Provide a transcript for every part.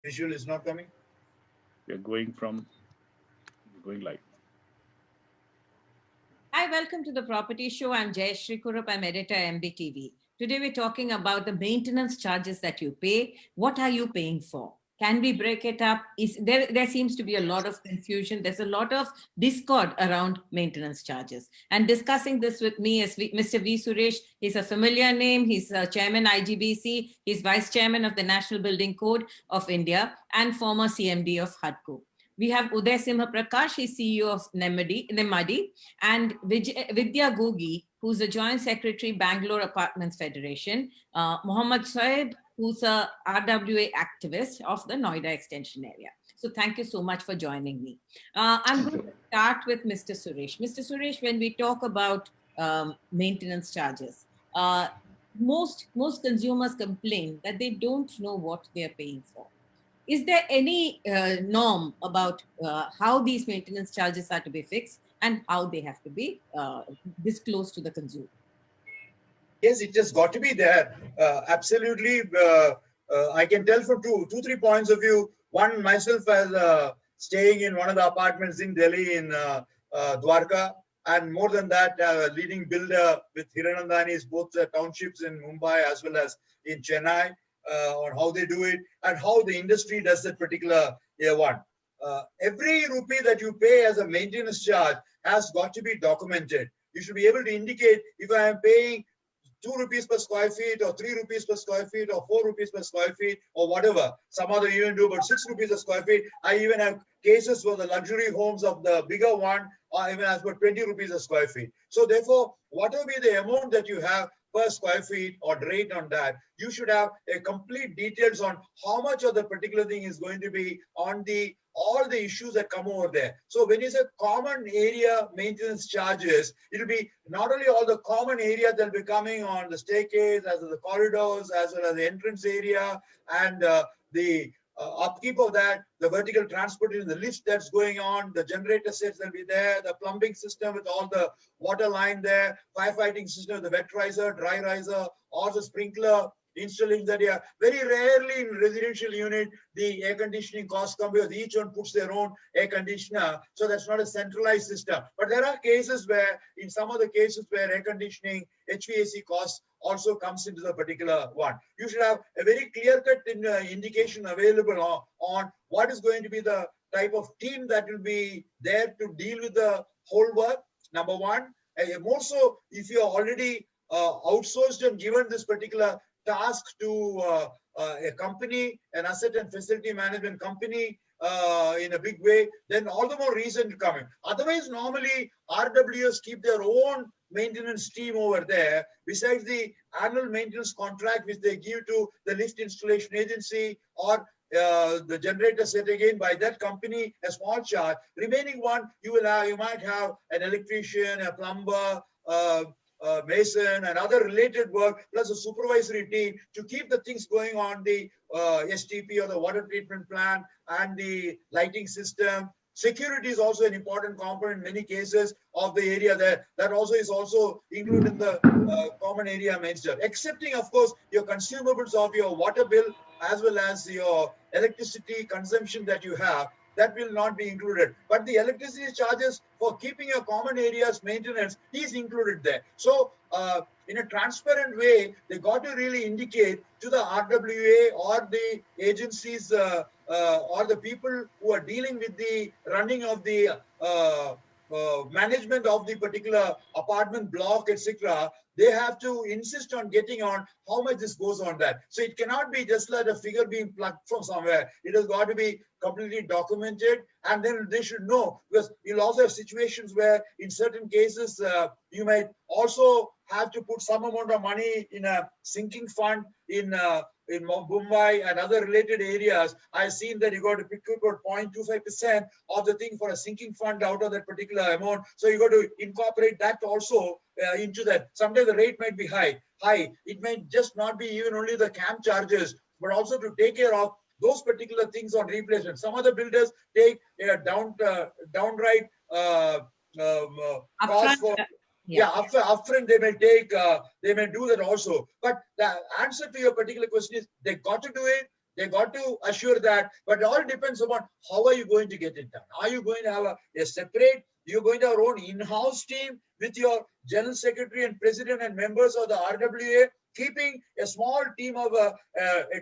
Visual is not coming. We are going live. Hi, welcome to the Property Show. I'm Jayashree Kurup. I'm editor MBTV. Today we're talking about the maintenance charges that you pay. What are you paying for? Can we break it up? There seems to be a lot of confusion. There's a lot of discord around maintenance charges. And discussing this with me is Mr. V. Suresh. He's a familiar name. He's chairman IGBC. He's vice chairman of the National Building Code of India and former CMD of HUDCO. We have Uday Simha Prakash. He's CEO of Nemadi, and Vidya Gogi, who's the Joint Secretary, Bangalore Apartments Federation, Mohammed Saib, who's a RWA activist of the Noida Extension area. So thank you so much for joining me. I'm going to start with Mr. Suresh. Mr. Suresh, when we talk about maintenance charges, most consumers complain that they don't know what they're paying for. Is there any norm about how these maintenance charges are to be fixed and how they have to be disclosed to the consumer? Yes, it has got to be there. Absolutely. I can tell from two, 3 points of view. One, myself as staying in one of the apartments in Delhi in Dwarka, and more than that, leading builder with Hiranandani's both townships in Mumbai as well as in Chennai, on how they do it and how the industry does that particular one. Every rupee that you pay as a maintenance charge has got to be documented. You should be able to indicate if I am paying 2 rupees per square feet or 3 rupees per square feet or 4 rupees per square feet or whatever. Some other even do about 6 rupees a square feet. I even have cases for the luxury homes of the bigger one or even as for 20 rupees a square feet. So therefore, whatever be the amount that you have per square feet or rate on that, you should have a complete details on how much of the particular thing is going to be on the all the issues that come over there. So when you say common area maintenance charges, it'll be not only all the common area that will be coming on the staircase, as well as the corridors, as well as the entrance area, and the upkeep of that, the vertical transportation, the lift that's going on, the generator sets will be there, the plumbing system with all the water line there, firefighting system, the wet riser, dry riser, all the sprinkler installation that are very rarely in residential unit, the air conditioning costs come because each one puts their own air conditioner. So that's not a centralized system. But there are cases where, in some of the cases where air conditioning, HVAC costs also comes into the particular one. You should have a very clear-cut indication available on what is going to be the type of team that will be there to deal with the whole work, number one. More so, if you are already outsourced and given this particular task to a company, an asset and facility management company in a big way, then all the more reason to come in. Otherwise, normally RWS keep their own maintenance team over there, besides the annual maintenance contract which they give to the lift installation agency or the generator set again by that company, a small charge. Remaining one, you might have an electrician, a plumber, mason and other related work, plus a supervisory team to keep the things going on the STP or the water treatment plant and the lighting system. Security is also an important component in many cases of the area there. That also is also included in the common area maintenance, excepting of course your consumables of your water bill as well as your electricity consumption that you have, that will not be included. But the electricity charges for keeping your common areas maintenance is included there. So in a transparent way, they got to really indicate to the RWA or the agencies or the people who are dealing with the running of the management of the particular apartment block, etc. They have to insist on getting on how much this goes on that. So it cannot be just like a figure being plucked from somewhere. It has got to be completely documented, and then they should know, because you'll also have situations where in certain cases you might also have to put some amount of money in a sinking fund in Mumbai and other related areas. I've seen that you got to pick up 0.25% of the thing for a sinking fund out of that particular amount. So you got to incorporate that also into that. Sometimes the rate might be high. It may just not be even only the camp charges, but also to take care of those particular things on replacement. Some other builders take a downright cost for. Yeah, upfront they may take, they may do that also. But the answer to your particular question is they got to do it. They got to assure that, but it all depends upon how are you going to get it done. Are you going to have a separate, you're going to have your own in-house team with your general secretary and president and members of the RWA, keeping a small team of a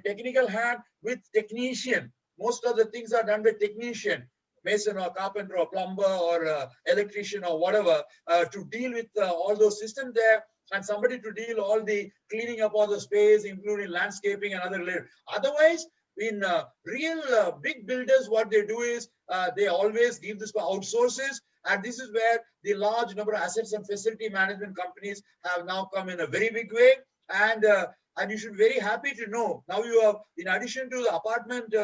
technical hand with technician. Most of the things are done by technician, mason or carpenter or plumber or electrician or whatever, to deal with all those systems there, and somebody to deal all the cleaning up all the space, including landscaping and other related. Otherwise, in real big builders, what they do is they always give this for outsources, and this is where the large number of assets and facility management companies have now come in a very big way. And you should be very happy to know now you have, in addition to the apartment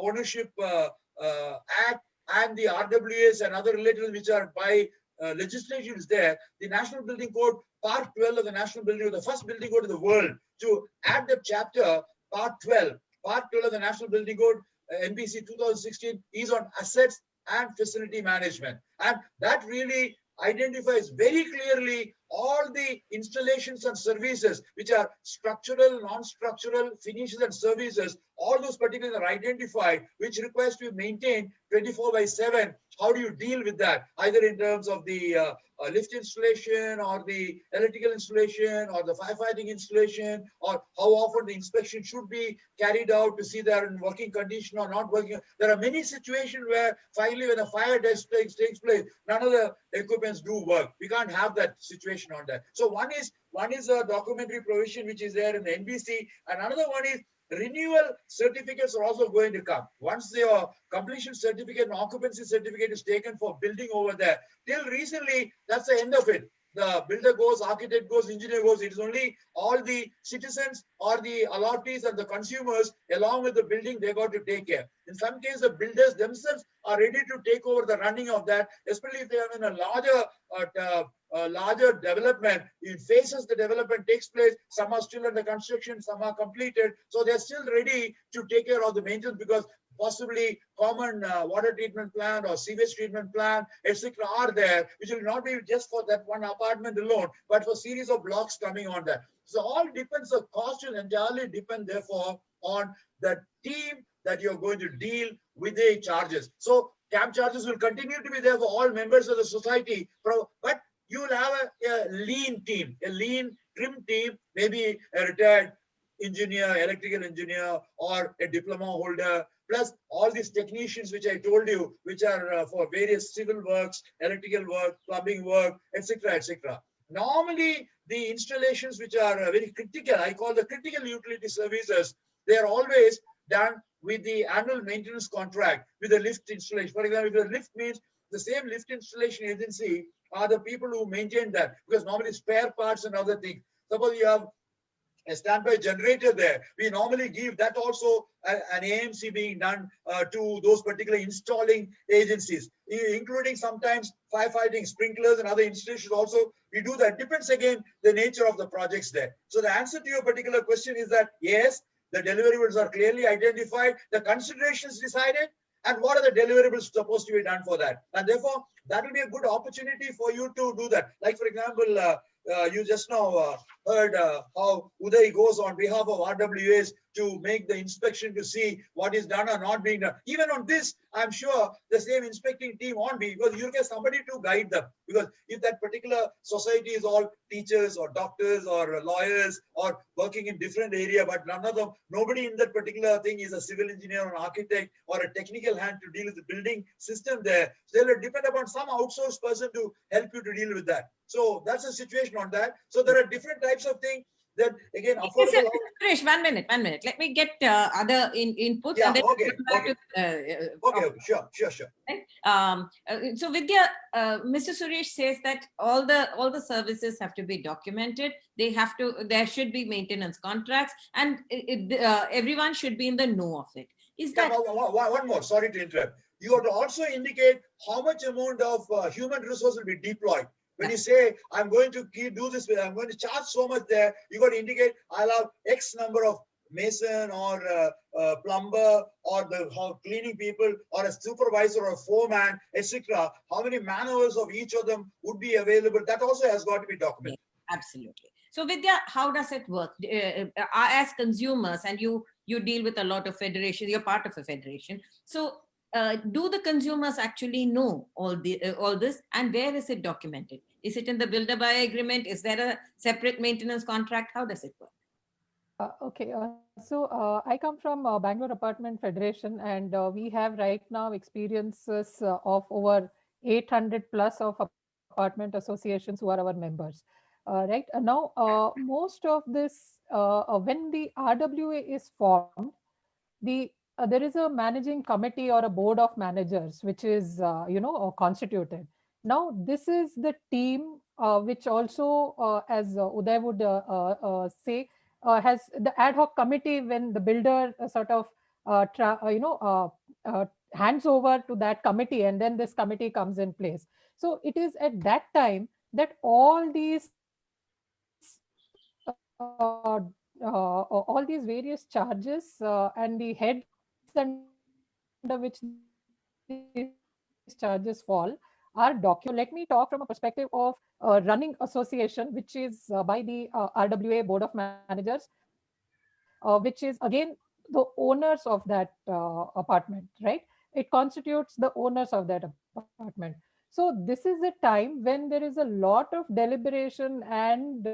ownership act and the RWAs and other related which are by legislation is there, the National Building Code, Part 12 of the National Building Code, the first building code in the world, to add the chapter Part 12 of the National Building Code, NBC 2016, is on assets and facility management. And that really identifies very clearly all the installations and services which are structural, non-structural, finishes and services. All those particulars are identified, which requires to be maintained 24/7. How do you deal with that? Either in terms of the lift installation or the electrical installation or the firefighting installation, or how often the inspection should be carried out to see they're in working condition or not working. There are many situations where finally when a fire takes place, none of the equipments do work. We can't have that situation on that. So one is a documentary provision which is there in the NBC, and another one is renewal certificates are also going to come. Once your completion certificate and occupancy certificate is taken for building over there, till recently, that's the end of it. The builder goes, architect goes, engineer goes. It is only all the citizens or the allottees and the consumers, along with the building, they got to take care. In some cases, the builders themselves are ready to take over the running of that, especially if they are in a larger development. In phases, the development takes place. Some are still under construction, some are completed. So they're still ready to take care of the maintenance, because possibly common water treatment plant or sewage treatment plant, etc., are there, which will not be just for that one apartment alone, but for series of blocks coming on that. So all depends, the cost will entirely depend, therefore, on the team that you're going to deal with the charges. So CAM charges will continue to be there for all members of the society, but you will have a lean team, a lean, trim team, maybe a retired engineer, electrical engineer, or a diploma holder, plus all these technicians which I told you, which are for various civil works, electrical work, plumbing work, etc., etc. Normally, the installations which are very critical, I call the critical utility services, they are always done with the annual maintenance contract with the lift installation. For example, if the lift means the same lift installation agency are the people who maintain that, because normally spare parts and other things. Suppose you have a standby generator there, we normally give that also an AMC being done to those particular installing agencies, including sometimes firefighting, sprinklers and other installations also. We do that. Depends again the nature of the projects there. So the answer to your particular question is that yes, the deliverables are clearly identified, the considerations decided, and what are the deliverables supposed to be done for that. And therefore, that will be a good opportunity for you to do that. Like, for example, you just now heard how Uday goes on behalf of RWAs to make the inspection to see what is done or not being done. Even on this, I'm sure the same inspecting team won't be, because you get somebody to guide them. Because if that particular society is all teachers or doctors or lawyers or working in different area, but none of them, nobody in that particular thing is a civil engineer or an architect or a technical hand to deal with the building system there. So they'll depend upon some outsourced person to help you to deal with that. So that's the situation on that. So there are different types of things that, again, affordable. Suresh, one minute. Let me get other inputs. Yeah, and then okay, come back okay. to, Okay, sure. so Vidya, Mr. Suresh says that all the services have to be documented. There should be maintenance contracts, and everyone should be in the know of it. Is that one more? Sorry to interrupt. You have to also indicate how much amount of human resource will be deployed. When you say, I'm going to do this, I'm going to charge so much there, you got to indicate, I'll have X number of mason or plumber or the cleaning people or a supervisor or a foreman, etc. How many man hours of each of them would be available? That also has got to be documented. Absolutely. So Vidya, how does it work? As consumers, and you You deal with a lot of federations. You're part of a federation. So do the consumers actually know all this, and where is it documented? Is it in the builder buyer agreement? Is there a separate maintenance contract? How does it work? Okay, I come from Bangalore Apartment Federation, and we have right now experiences of over 800 plus of apartment associations who are our members. Right now, most of this, when the RWA is formed, there is a managing committee or a board of managers which is constituted. Now this is the team which also as Uday would say has the ad hoc committee when the builder sort of hands over to that committee, and then this committee comes in place. So it is at that time that all these various charges and the heads under which these charges fall are documented. So let me talk from a perspective of running association, which is by the RWA Board of Managers, which is again the owners of that apartment, right? It constitutes the owners of that apartment. So this is a time when there is a lot of deliberation and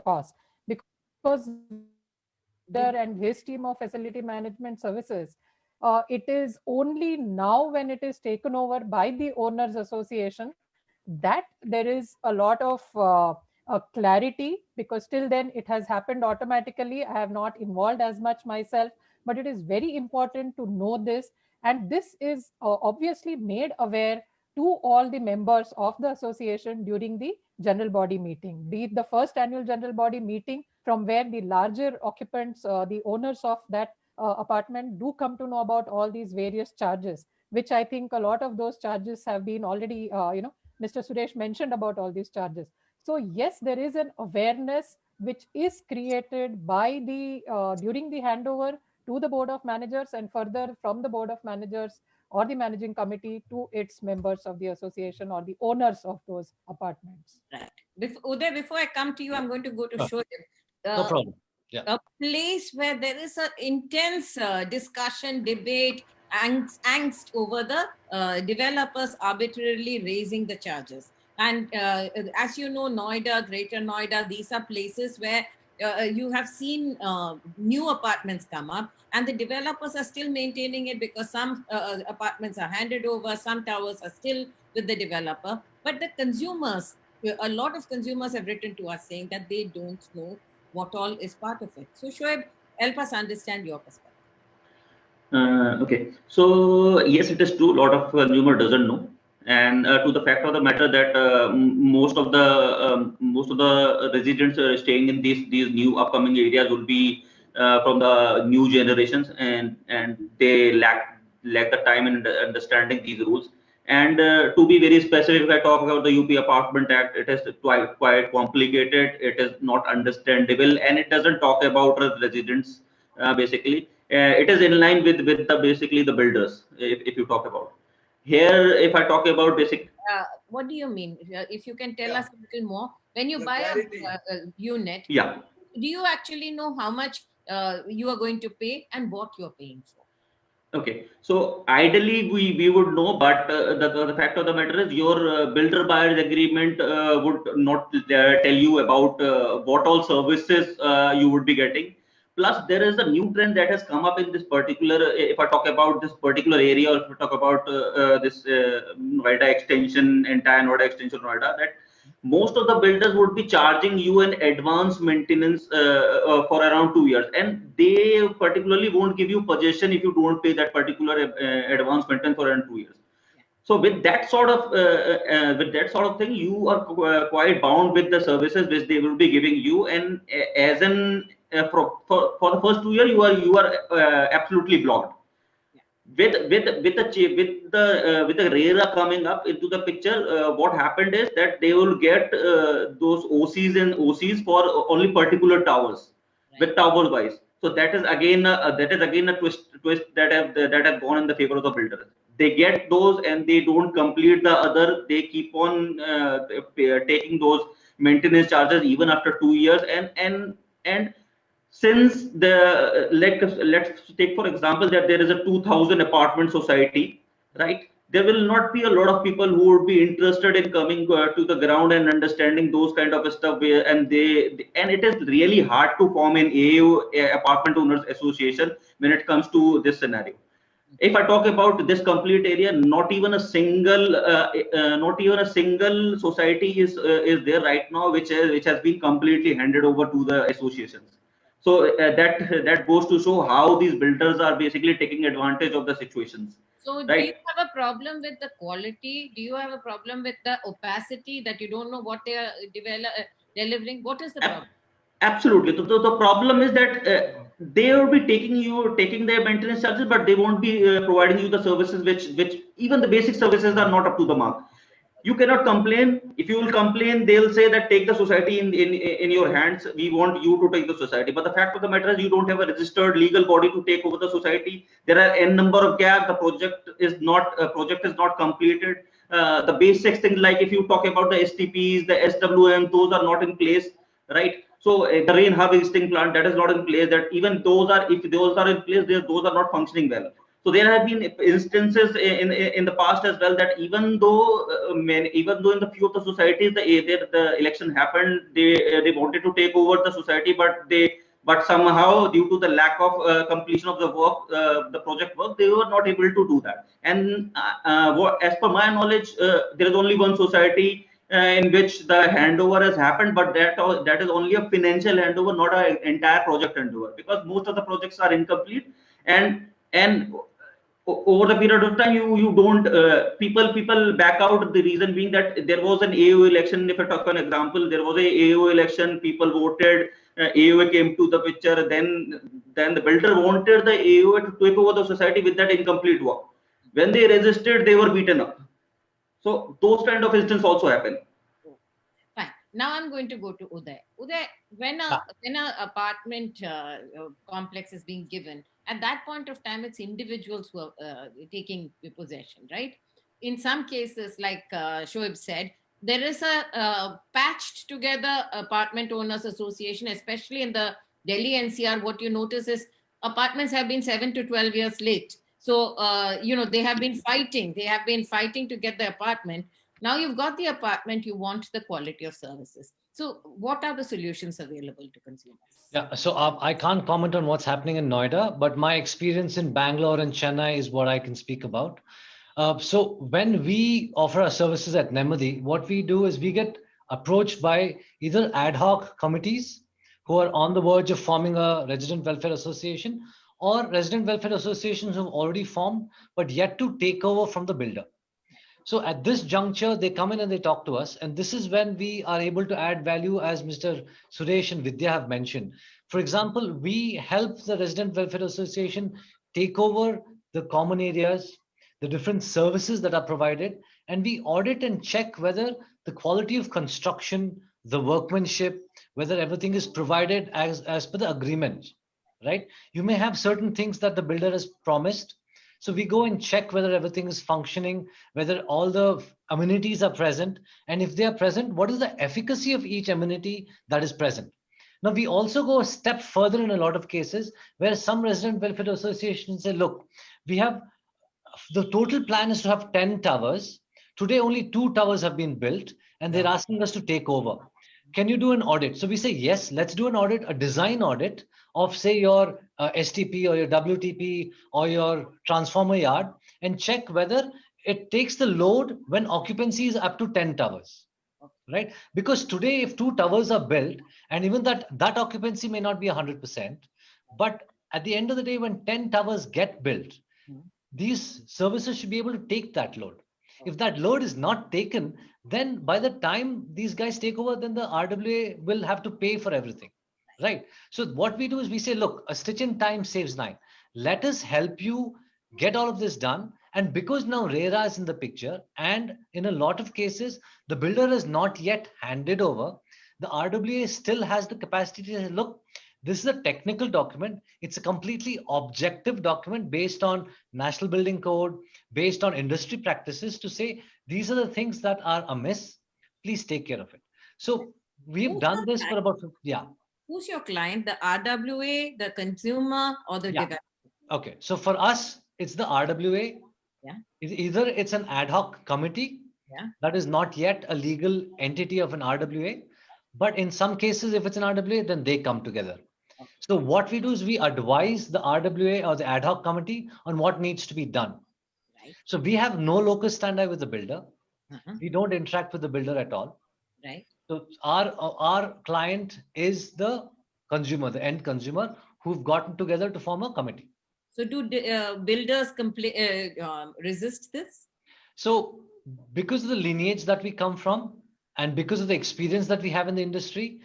cost, because and his team of facility management services, it is only now when it is taken over by the owners association that there is a lot of clarity, because till then it has happened automatically. I have not involved as much myself, but it is very important to know this, and this is obviously made aware to all the members of the association during the general body meeting, be it the first annual general body meeting, from where the larger occupants, the owners of that apartment do come to know about all these various charges, which I think a lot of those charges have been already, Mr. Suresh mentioned about all these charges. So yes, there is an awareness which is created by the during the handover to the board of managers, and further from the board of managers or the managing committee to its members of the association or the owners of those apartments. Right. Uday, before I come to you, I'm going to go to Sure. Shoaib. No problem. Yeah. A place where there is an intense discussion, debate, angst over the developers arbitrarily raising the charges. And as you know, Noida, Greater Noida, these are places where you have seen new apartments come up, and the developers are still maintaining it because some apartments are handed over, some towers are still with the developer. But the consumers, a lot of consumers have written to us saying that they don't know what all is part of it. So Shoaib, help us understand your perspective. Okay, so yes, it is true. A lot of consumer doesn't know, and to the fact of the matter that most of the residents staying in these new upcoming areas will be from the new generations, and they lack the time and understanding these rules. And to be very specific, if I talk about the UP Apartment Act, it is quite complicated. It is not understandable, and it doesn't talk about residents basically. It is in line with the basically the builders. If you talk about here, if I talk about basic. What do you mean? If you can tell us a little more, when you The buy clarity. a unit, Yeah. do you actually know how much you are going to pay and what you're paying for? Okay, so ideally we would know, but the fact of the matter is your builder buyers agreement would not tell you about what all services you would be getting. Plus, there is a new trend that has come up in this particular. If I talk about this particular area, or if I talk about this Noida extension, entire Noida extension, Noida, that most of the builders would be charging you an advance maintenance for around 2 years, and they particularly won't give you possession if you don't pay that particular advance maintenance for around 2 years. So with that sort of thing, you are quite bound with the services which they will be giving you, and as in for the first 2 years you are absolutely blocked. With the RERA coming up into the picture, what happened is that they will get those OCs for only particular towers, with towers wise. So that is again a twist that have gone in the favor of the builder. they get those and they don't complete the other, they keep on taking those maintenance charges even after 2 years. And since the let's take for example that there is a 2000 apartment society, right? There will not be a lot of people who would be interested in coming to the ground and understanding those kind of stuff, and and it is really hard to form an AAO, apartment owners association, when it comes to this scenario. If I talk about this complete area, not even a single society is there right now which has been completely handed over to the associations. So that goes to show how these builders are basically taking advantage of the situations. So do Right. you have a problem with the quality? Do you have a problem with the opacity, that you don't know what they are delivering? What is the problem? Absolutely. So the problem is that they will be taking their maintenance charges, but they won't be providing you the services which even the basic services are not up to the mark. You cannot complain. If you will complain, they'll say that take the society in your hands. We want you to take the society. But the fact of the matter is you don't have a registered legal body to take over the society. There are n number of gaps. The project is not completed. The basic things, like if you talk about the STPs, the SWM, those are not in place, right? So the rain harvesting plant, that is not in place. That even those are, if those are in place, those are not functioning well. So there have been instances in the past as well, that even though in the few of the societies the election happened, they wanted to take over the society, but somehow due to the lack of completion of the work, the project work, they were not able to do that. And as per my knowledge, there is only one society in which the handover has happened, but that is only a financial handover, not an entire project handover, because most of the projects are incomplete. And over the period of time, you don't people back out. The reason being that there was an AO election. If I talk an example, there was a AO election, people voted, AOA came to the picture, then the builder wanted the AOA to take over the society with that incomplete work. When they resisted, they were beaten up. So those kind of instances also happen. Fine. Now I'm going to go to Uday. Uday, when a apartment complex is being given, at that point of time, it's individuals who are taking possession, right? In some cases, like Shoaib said, there is a patched together apartment owners association, especially in the Delhi NCR. What you notice is apartments have been 7 to 12 years late. So, they have been fighting. They have been fighting to get the apartment. Now you've got the apartment, you want the quality of services. So what are the solutions available to consumers? Yeah, so I can't comment on what's happening in Noida, but my experience in Bangalore and Chennai is what I can speak about. So when we offer our services at Nemadi, what we do is we get approached by either ad hoc committees who are on the verge of forming a resident welfare association, or resident welfare associations who have already formed but yet to take over from the builder. So at this juncture, they come in and they talk to us. And this is when we are able to add value, as Mr. Suresh and Vidya have mentioned. For example, we help the Resident Welfare Association take over the common areas, the different services that are provided, and we audit and check whether the quality of construction, the workmanship, whether everything is provided as per the agreement, right? You may have certain things that the builder has promised. So we go and check whether everything is functioning, whether all the amenities are present. And if they are present, what is the efficacy of each amenity that is present? Now, we also go a step further in a lot of cases where some resident welfare associations say, look, we have the total plan is to have 10 towers. Today, only 2 towers have been built, and they're asking us to take over. Can you do an audit? So we say, yes, let's do an audit, a design audit of, say, your STP or your WTP or your transformer yard, and check whether it takes the load when occupancy is up to 10 towers, right? Because today, if 2 towers are built, and even that occupancy may not be 100%, but at the end of the day, when 10 towers get built, these services should be able to take that load. If that load is not taken, then by the time these guys take over, then the RWA will have to pay for everything, right? So what we do is we say, look, a stitch in time saves 9. Let us help you get all of this done. And because now RERA is in the picture, and in a lot of cases, the builder is not yet handed over, the RWA still has the capacity to say, look, This is a technical document. It's a completely objective document based on National Building Code, based on industry practices to say, these are the things that are amiss. Please take care of it. So we've Who's done your this for client? about, yeah. Who's your client? The RWA, the consumer, or the Yeah. developer? Okay. So for us, it's the RWA. Yeah. Either it's an ad hoc committee Yeah. that is not yet a legal entity of an RWA, but in some cases, if it's an RWA, then they come together. Okay. So what we do is we advise the RWA or the ad hoc committee on what needs to be done. Right. So we have no locus standi with the builder. Uh-huh. We don't interact with the builder at all. Right. So our client is the consumer, the end consumer, who've gotten together to form a committee. So do builders resist this? So because of the lineage that we come from and because of the experience that we have in the industry,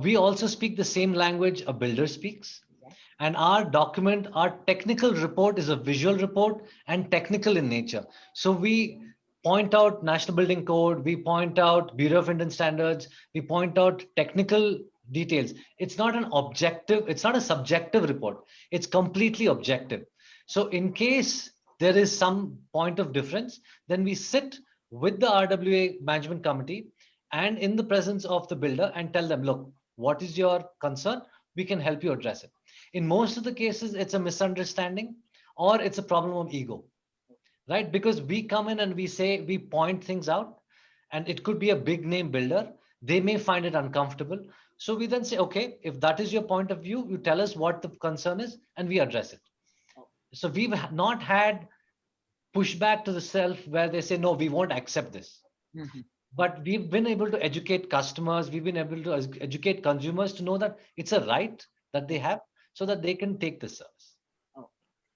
we also speak the same language a builder speaks. Yeah. And our document, our technical report is a visual report and technical in nature. So we point out National Building Code, we point out Bureau of Indian Standards, we point out technical details. It's not an objective, it's not a subjective report. It's completely objective. So in case there is some point of difference, then we sit with the RWA management committee and in the presence of the builder and tell them, look, what is your concern? We can help you address it. In most of the cases, it's a misunderstanding or it's a problem of ego, right? Because we come in and we say, we point things out and it could be a big name builder. They may find it uncomfortable. So we then say, okay, if that is your point of view, you tell us what the concern is and we address it. So we've not had pushback to the self where they say, no, we won't accept this. Mhm. But we've been able to educate customers. We've been able to educate consumers to know that it's a right that they have so that they can take the service.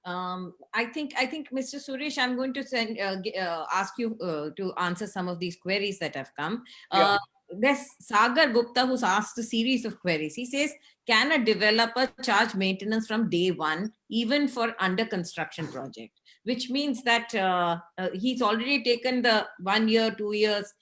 I think Mr. Suresh, I'm going to ask you to answer some of these queries that have come. Yeah. There's Sagar Gupta who's asked a series of queries. He says, can a developer charge maintenance from day one, even for under construction project? Which means that he's already taken the 1 year, 2 years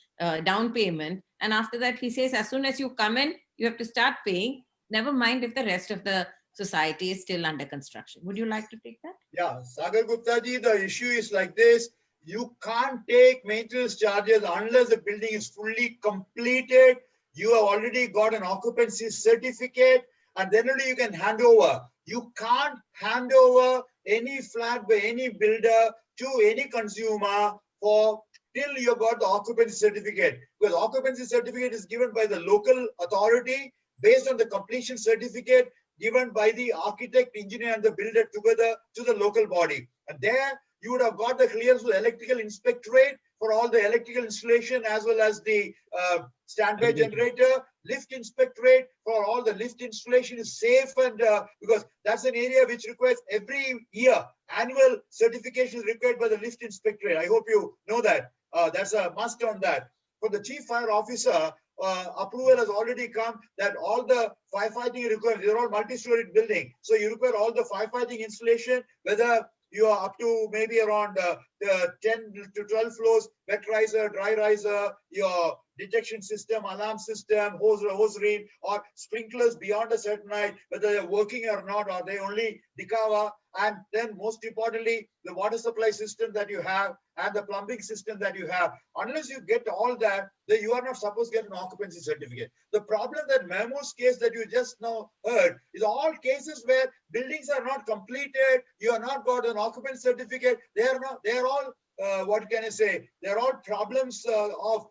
down payment. And after that, he says, as soon as you come in, you have to start paying. Never mind if the rest of the society is still under construction. Would you like to take that? Yeah, Sagar Gupta ji, the issue is like this. You can't take maintenance charges unless the building is fully completed. You have already got an occupancy certificate and then only you can hand over. You can't hand over any flat by any builder to any consumer for till you got the occupancy certificate. Because occupancy certificate is given by the local authority based on the completion certificate given by the architect, engineer, and the builder together to the local body. And there you would have got the clearance with electrical inspectorate for all the electrical installation as well as the standby generator, lift inspectorate for all the lift installation is safe and because that's an area which requires every year annual certification is required by the lift inspectorate. I hope you know that. That's a must on that. For the chief fire officer, approval has already come that all the firefighting requirements, they're all multi-story building. So you require all the firefighting installation, whether you are up to maybe around the 10 to 12 floors, wet riser, dry riser, your detection system, alarm system, hose reed, or sprinklers beyond a certain height, whether they're working or not, or they only dikawa. And then most importantly, the water supply system that you have and the plumbing system that you have. Unless you get all that, then you are not supposed to get an occupancy certificate. The problem that Memo's case that you just now heard is all cases where buildings are not completed, you have not got an occupancy certificate. They are all, what can I say? They're all problems of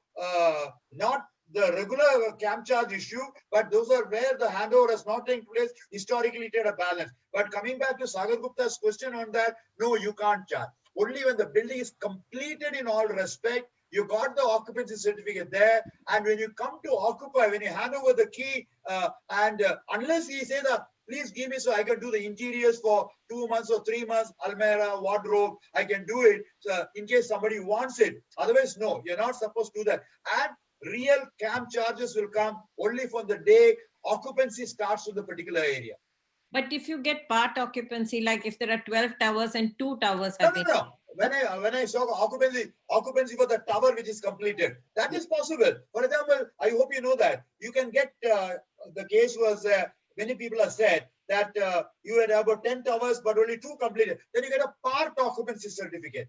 not the regular camp charge issue, but those are where the handover has not taken place. Historically, it had a balance. But coming back to Sagar Gupta's question on that, no, you can't charge. Only when the building is completed in all respect, you got the occupancy certificate there. And when you come to occupy, when you hand over the key, unless he say that, please give me so I can do the interiors for 2 months or 3 months, almirah, wardrobe, I can do it in case somebody wants it. Otherwise, no, you're not supposed to do that. And real camp charges will come only from the day occupancy starts in the particular area. But if you get part occupancy, like if there are 12 towers and 2 towers have been... No. When I saw occupancy for the tower which is completed, that is possible. For example, I hope you know that you can get the case was many people have said that you had about 10 towers, but only 2 completed. Then you get a part occupancy certificate.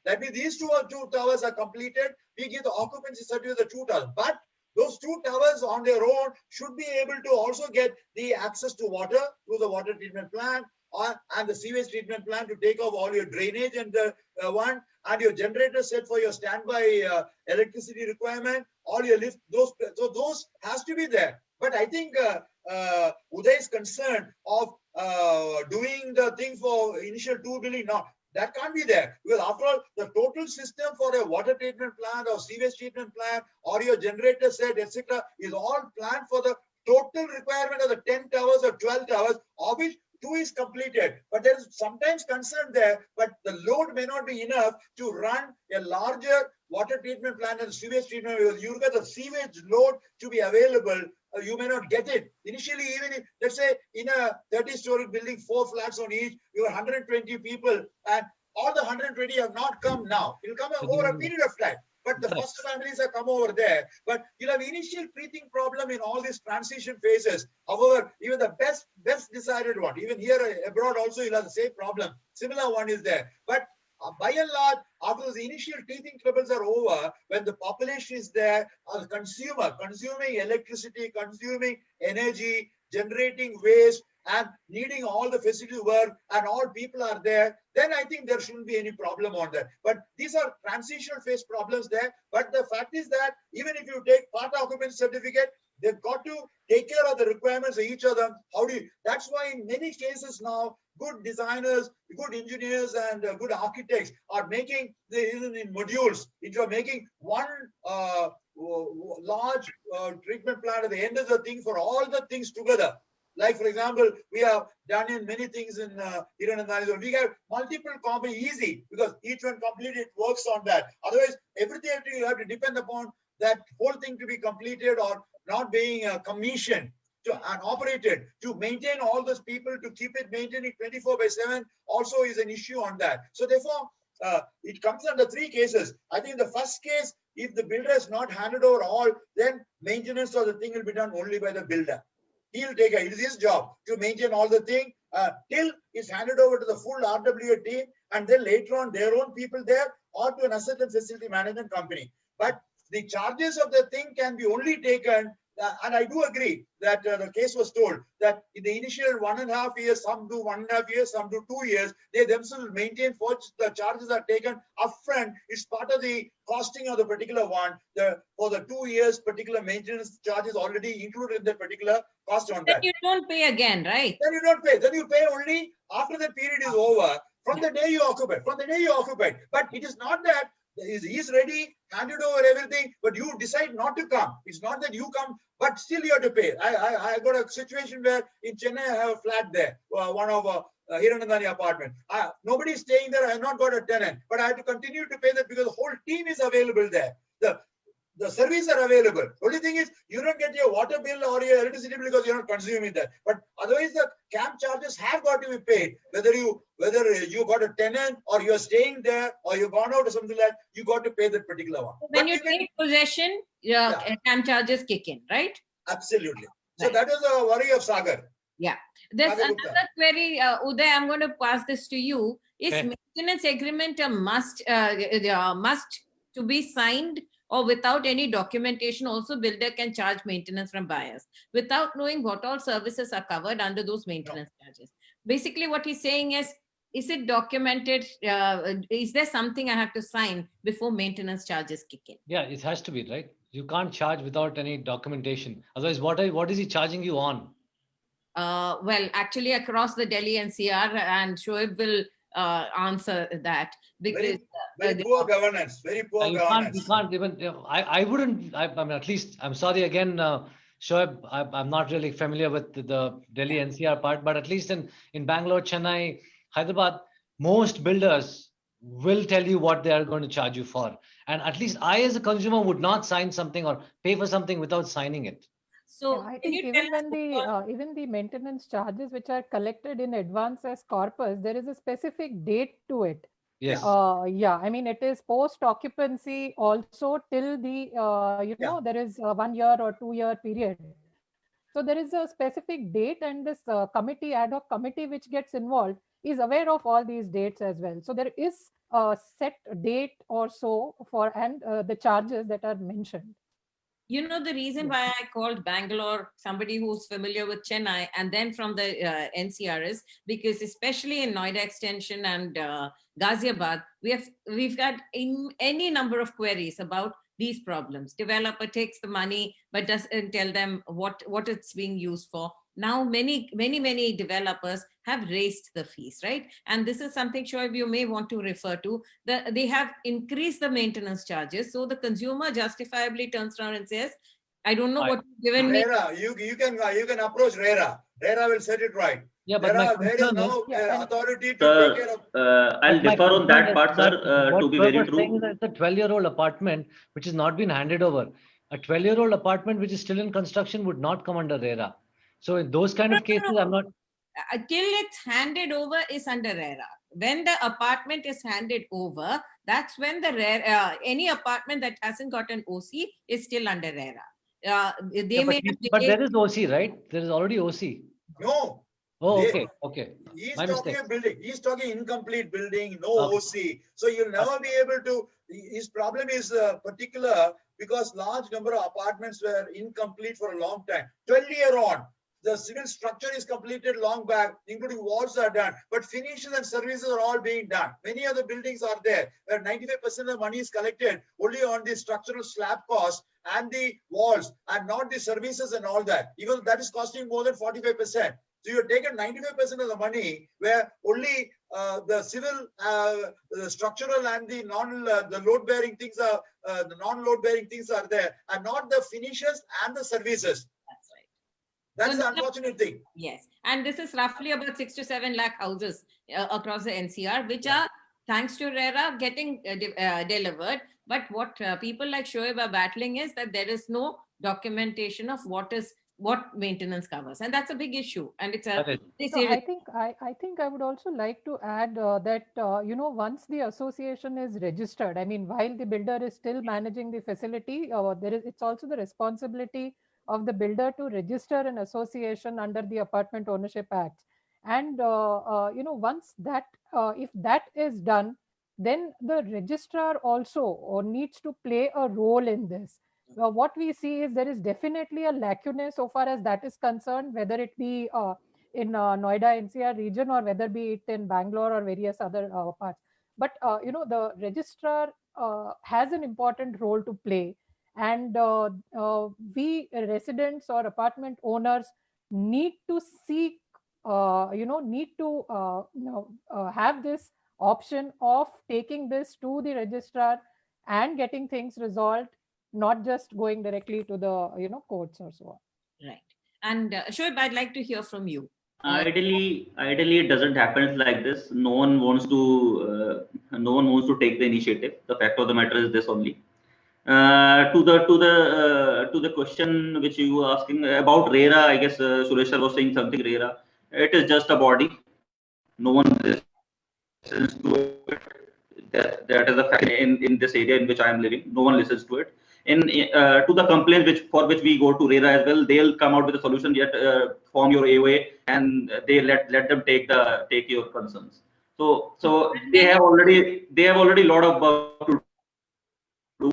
That means these two towers are completed. We give the occupancy certificate to the 2 towers. But those 2 towers on their own should be able to also get the access to water through the water treatment plant and the sewage treatment plant to take off all your drainage and the one and your generator set for your standby electricity requirement, all your lift, those has to be there. But I think Uday's concern of doing the thing for initial 2 billion, no, that can't be there, because after all, the total system for a water treatment plant or sewage treatment plant or your generator set, etc., is all planned for the total requirement of the 10 towers or 12 towers, of which 2 is completed. But there is sometimes concern there, but the load may not be enough to run a larger water treatment plant and sewage treatment. You get the sewage load to be available, you may not get it. Initially, even if, let's say, in a 30-story building, 4 flats on each, you have 120 people, and all the 120 have not come now. It will come over a period of time. But the first families have come over there. But you'll have initial breathing problem in all these transition phases. However, even the best decided one, even here abroad also, you'll have the same problem. Similar one is there. But by and large, after the initial teething troubles are over, when the population is there, a consumer, consuming electricity, consuming energy, generating waste, and needing all the facility work, and all people are there, then I think there shouldn't be any problem on that. But these are transitional phase problems there. But the fact is that even if you take part occupancy certificate, they've got to take care of the requirements of each of them. That's why in many cases now, good designers, good engineers, and good architects are making in modules. If you're making one large treatment plant at the end of the thing for all the things together. Like, for example, we have done in many things in Hiranandani. We have multiple companies easy because each one completed works on that. Otherwise, everything you have to depend upon that whole thing to be completed or not being commissioned and operated to maintain all those people, to keep it maintaining 24/7 also is an issue on that. So therefore, it comes under 3 cases. I think the first case, if the builder has not handed over all, then maintenance of the thing will be done only by the builder. He'll take it. It's his job to maintain all the thing till it's handed over to the full RWA team, and then later on their own people there or to an asset and facility management company. But the charges of the thing can be only taken, and I do agree that the case was told that in the initial 1.5 years, some do 1.5 years, some do 2 years, they themselves maintain for the charges are taken upfront. It's part of the costing of the particular one. For the 2 years, particular maintenance charges already included in the particular cost on Then that. you don't pay again, right? Then you don't pay. Then you pay only after the period is over. From the day you occupy. From the day you occupy. But it is not that he's ready, handed over everything, but you decide not to come. It's not that you come, but still you have to pay. I got a situation where in Chennai I have a flat there, one of Hiranandani apartment. Nobody is staying there. I have not got a tenant, but I have to continue to pay that because the whole team is available there. The services are available. Only thing is you don't get your water bill or your electricity bill because you're not consuming that. But otherwise the camp charges have got to be paid. Whether you got a tenant or you're staying there or you've gone out or something like that, you got to pay that particular one. When you take possession, camp charges kick in, right? Absolutely. So Right. that is a worry of Sagar. There's Sagar another Gupta. query, Uday, I'm going to pass this to you. Is Okay. maintenance agreement a must to be signed, or without any documentation also builder can charge maintenance from buyers without knowing what all services are covered under those maintenance charges? Basically what he's saying is it documented? Is there something I have to sign before maintenance charges kick in? Yeah, it has to be, right? You can't charge without any documentation. Otherwise, what is he charging you on? Well, actually across the Delhi NCR, and Shoaib will answer that because Very poor governance. Very poor You governance. can't even. I wouldn't. I mean, at least I'm sorry again, Shoaib. I'm not really familiar with the Delhi NCR part, but at least in Bangalore, Chennai, Hyderabad, most builders will tell you what they are going to charge you for. And at least I, as a consumer, would not sign something or pay for something without signing it. so I can think you tell even us when what- even the maintenance charges which are collected in advance as corpus, there is a specific date to it. Yes. I mean, it is post occupancy also till the, there is a 1 year or 2 year period. So there is a specific date, and this committee, ad hoc committee, which gets involved is aware of all these dates as well. So there is a set date or so for and the charges that are mentioned. You know, the reason why I called Bangalore, somebody who's familiar with Chennai, and then from the NCR is because especially in Noida Extension and Ghaziabad, we've got any number of queries about these problems. Developer takes the money but doesn't tell them what it's being used for. Now many developers have raised the fees, right? And this is something, Shoaib, you may want to refer to. They have increased the maintenance charges, so the consumer justifiably turns around and says, I don't know what you've given me. RERA, you can approach RERA. RERA will set it right. Yeah, but There is no Yeah, authority to Sir, take care of. I'll But my differ on that concern part, is that sir, what to be Shoaib very was saying true. is that it's a 12-year-old apartment which has not been handed over. A 12-year-old apartment which is still in construction would not come under RERA. So in those kind of cases, I'm not. Till it's handed over is under RERA. When the apartment is handed over, that's when the any apartment that hasn't got an OC is still under RERA. They Yeah, may but there is OC, right? There is already OC. No. Oh, They- okay. He's My talking mistake. a building. He's talking incomplete building, no Okay. OC. So you'll never be able to. His problem is particular because large number of apartments were incomplete for a long time. 12-year on, the civil structure is completed long back, including walls are done, but finishes and services are all being done. Many of the buildings are there where 95% of the money is collected only on the structural slab cost and the walls, and not the services and all that. Even that is costing more than 45%. So you're taken 95% of the money, where only the civil, the structural, and the load bearing things are the non-load bearing things are there, and not the finishes and the services. That's right. That's So the that- unfortunate thing. Yes, and this is roughly about 6 to 7 lakh houses across the NCR, which are, thanks to RERA, getting delivered. But what people like Shoaib are battling is that there is no documentation of what maintenance covers, and that's a big issue. And it's a That is. very So serious. I think I would also like to add that once the association is registered, I mean, while the builder is still managing the facility, it's also the responsibility of the builder to register an association under the Apartment Ownership Act. And once that if that is done, then the registrar also needs to play a role in this. What we see is there is definitely a lacuna so far as that is concerned, whether it be in Noida NCR region or whether be it in Bangalore or various other parts. But the registrar has an important role to play, and we residents or apartment owners need to seek, have this option of taking this to the registrar and getting things resolved, not just going directly to the courts or so on. Right. And Shoaib, I'd like to hear from you. Ideally, it doesn't happen like this. No one wants to take the initiative. The fact of the matter is this only. To the question which you were asking about RERA, I guess Suresh sir was saying something. RERA, it is just a body. No one listens to it. That is a fact in this area in which I am living. No one listens to it. To the complaints for which we go to RERA as well, they'll come out with a solution. Yet form your AOA and they let them take your concerns. So they have already lot of work to do.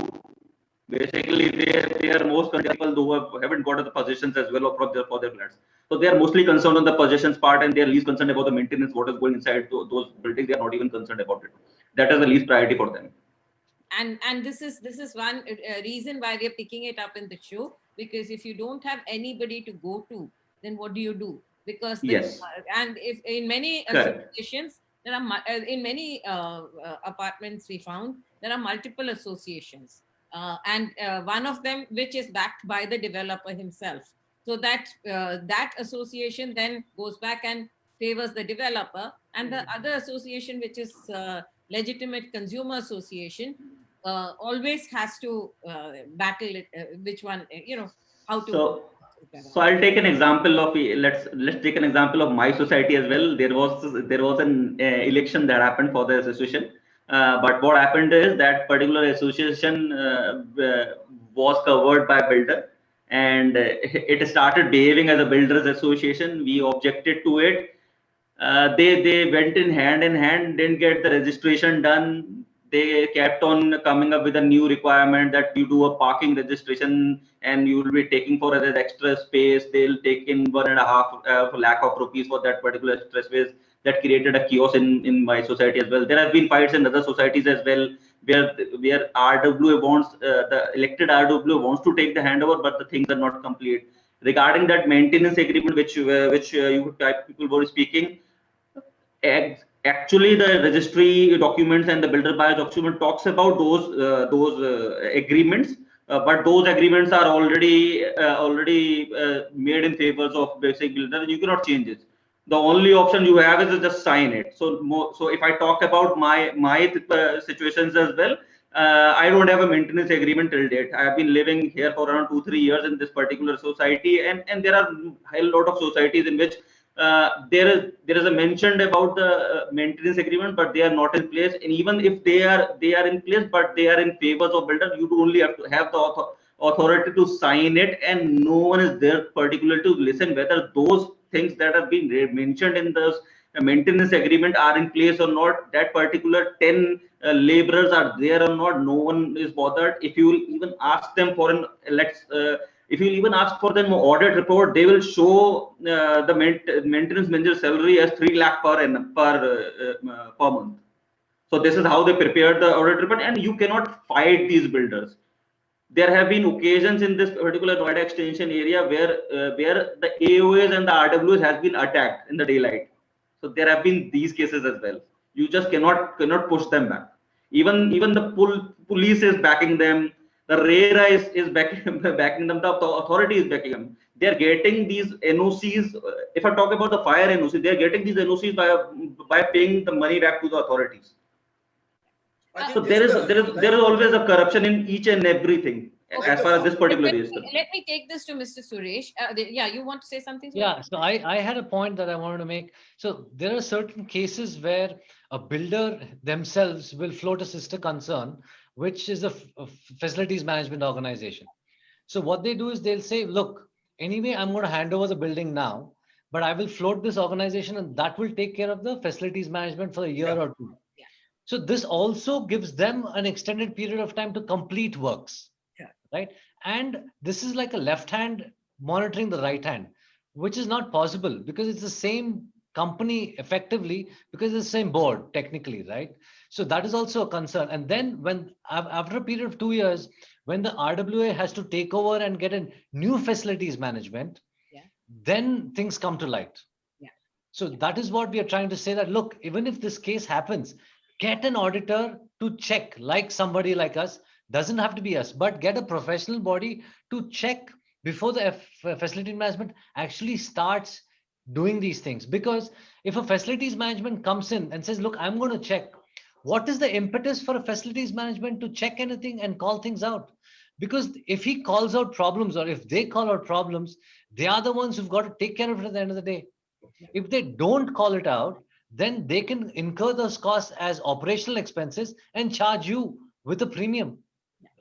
Basically, they are most people who haven't got the positions as well for their flats. So they are mostly concerned on the possessions part, and they are least concerned about the maintenance, what is going inside those buildings. They are not even concerned about it. That is the least priority for them. And this is one reason why we're picking it up in the show, because if you don't have anybody to go to, then what do you do? Because Yes. And if in many associations there are in many apartments we found there are multiple associations, and one of them which is backed by the developer himself, so that that association then goes back and favors the developer, and the other association, which is legitimate consumer association, always has to battle it, which one, how to. So I'll take an example of let's take an example of my society as well. There was an election that happened for the association, but what happened is that particular association was covered by builder, and it started behaving as a builders association. We objected to it. They went in hand, didn't get the registration done. They kept on coming up with a new requirement that you do a parking registration and you will be taking for as extra space. They'll take in 1.5 lakh of rupees for that particular extra space. That created a chaos in my society as well. There have been fights in other societies as well, where RWA wants the elected RWA wants to take the handover, but the things are not complete. Regarding that maintenance agreement, which you people were speaking, actually the registry documents and the builder buyer document talks about those agreements, but those agreements are already made in favors of basic builder. You cannot change it. The only option you have is to just sign it. So if I talk about my situations as well, I don't have a maintenance agreement till date. I have been living here for around 2-3 years in this particular society, and there are a lot of societies in which there is a mentioned about the maintenance agreement, but they are not in place. And even if they are in place, but they are in favors of builder, you only have to have the authority to sign it, and no one is there particular to listen whether those things that have been mentioned in the maintenance agreement are in place or not. That particular 10 laborers are there or not, no one is bothered. If you will even ask them for an if you even ask for them audit report, they will show the maintenance manager salary as 3 lakh per month. So this is how they prepared the audit report, and you cannot fight these builders. There have been occasions in this particular Noida extension area where the AOAs and the RWAs has been attacked in the daylight. So there have been these cases as well. You just cannot push them back. Even the police is backing them. The RERA is backing them. The authority is backing them. They are getting these NOCs. If I talk about the fire NOC, they are getting these NOCs by paying the money back to the authorities. So there is always a corruption in each and everything, Okay. as far as this particular is. Let me take this to Mr. Suresh. Yeah, you want to say something? Suresh? Yeah, so I had a point that I wanted to make. So there are certain cases where a builder themselves will float a sister concern, which is a facilities management organization. So what they do is they'll say, look, anyway, I'm going to hand over the building now, but I will float this organization and that will take care of the facilities management for a year or two. Yeah. So this also gives them an extended period of time to complete works. Yeah. Right. And this is like a left hand monitoring the right hand, which is not possible because it's the same company effectively, because it's the same board technically, right? So that is also a concern. And then when after a period of 2 years, when the RWA has to take over and get a new facilities management, then things come to light. Yeah. So that is what we are trying to say, that look, even if this case happens, get an auditor to check, like somebody like us. Doesn't have to be us, but get a professional body to check before the facility management actually starts doing these things. Because if a facilities management comes in and says, look, I'm going to check, what is the impetus for a facilities management to check anything and call things out? Because if he calls out problems, or if they call out problems, they are the ones who've got to take care of it at the end of the day. If they don't call it out, then they can incur those costs as operational expenses and charge you with a premium.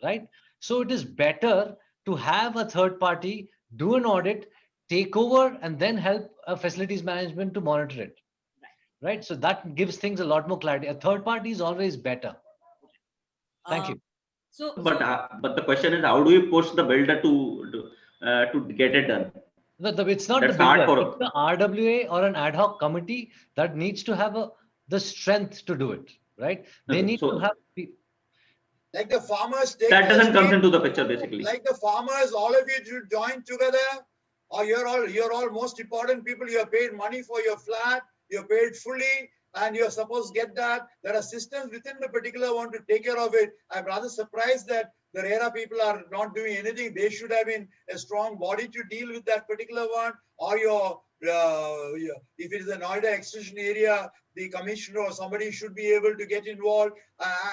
Right? So it is better to have a third party do an audit, take over, and then help a facilities management to monitor it. Right? So that gives things a lot more clarity. A third party is always better. Thank you. But the question is, how do you push the builder to get it done? No, it's not That's the builder. hard It's the RWA or an ad hoc committee that needs to have the strength to do it. Right? They need to have. Like the farmers, that doesn't come into the picture basically. Like the farmers, all of you should join together, or you're all most important people. You are paid money for your flat, you're paid fully, and you're supposed to get that. There are systems within the particular one to take care of it. I'm rather surprised that the RERA people are not doing anything. They should have been a strong body to deal with that particular one, or if it is a Noida extension area, the commissioner or somebody should be able to get involved,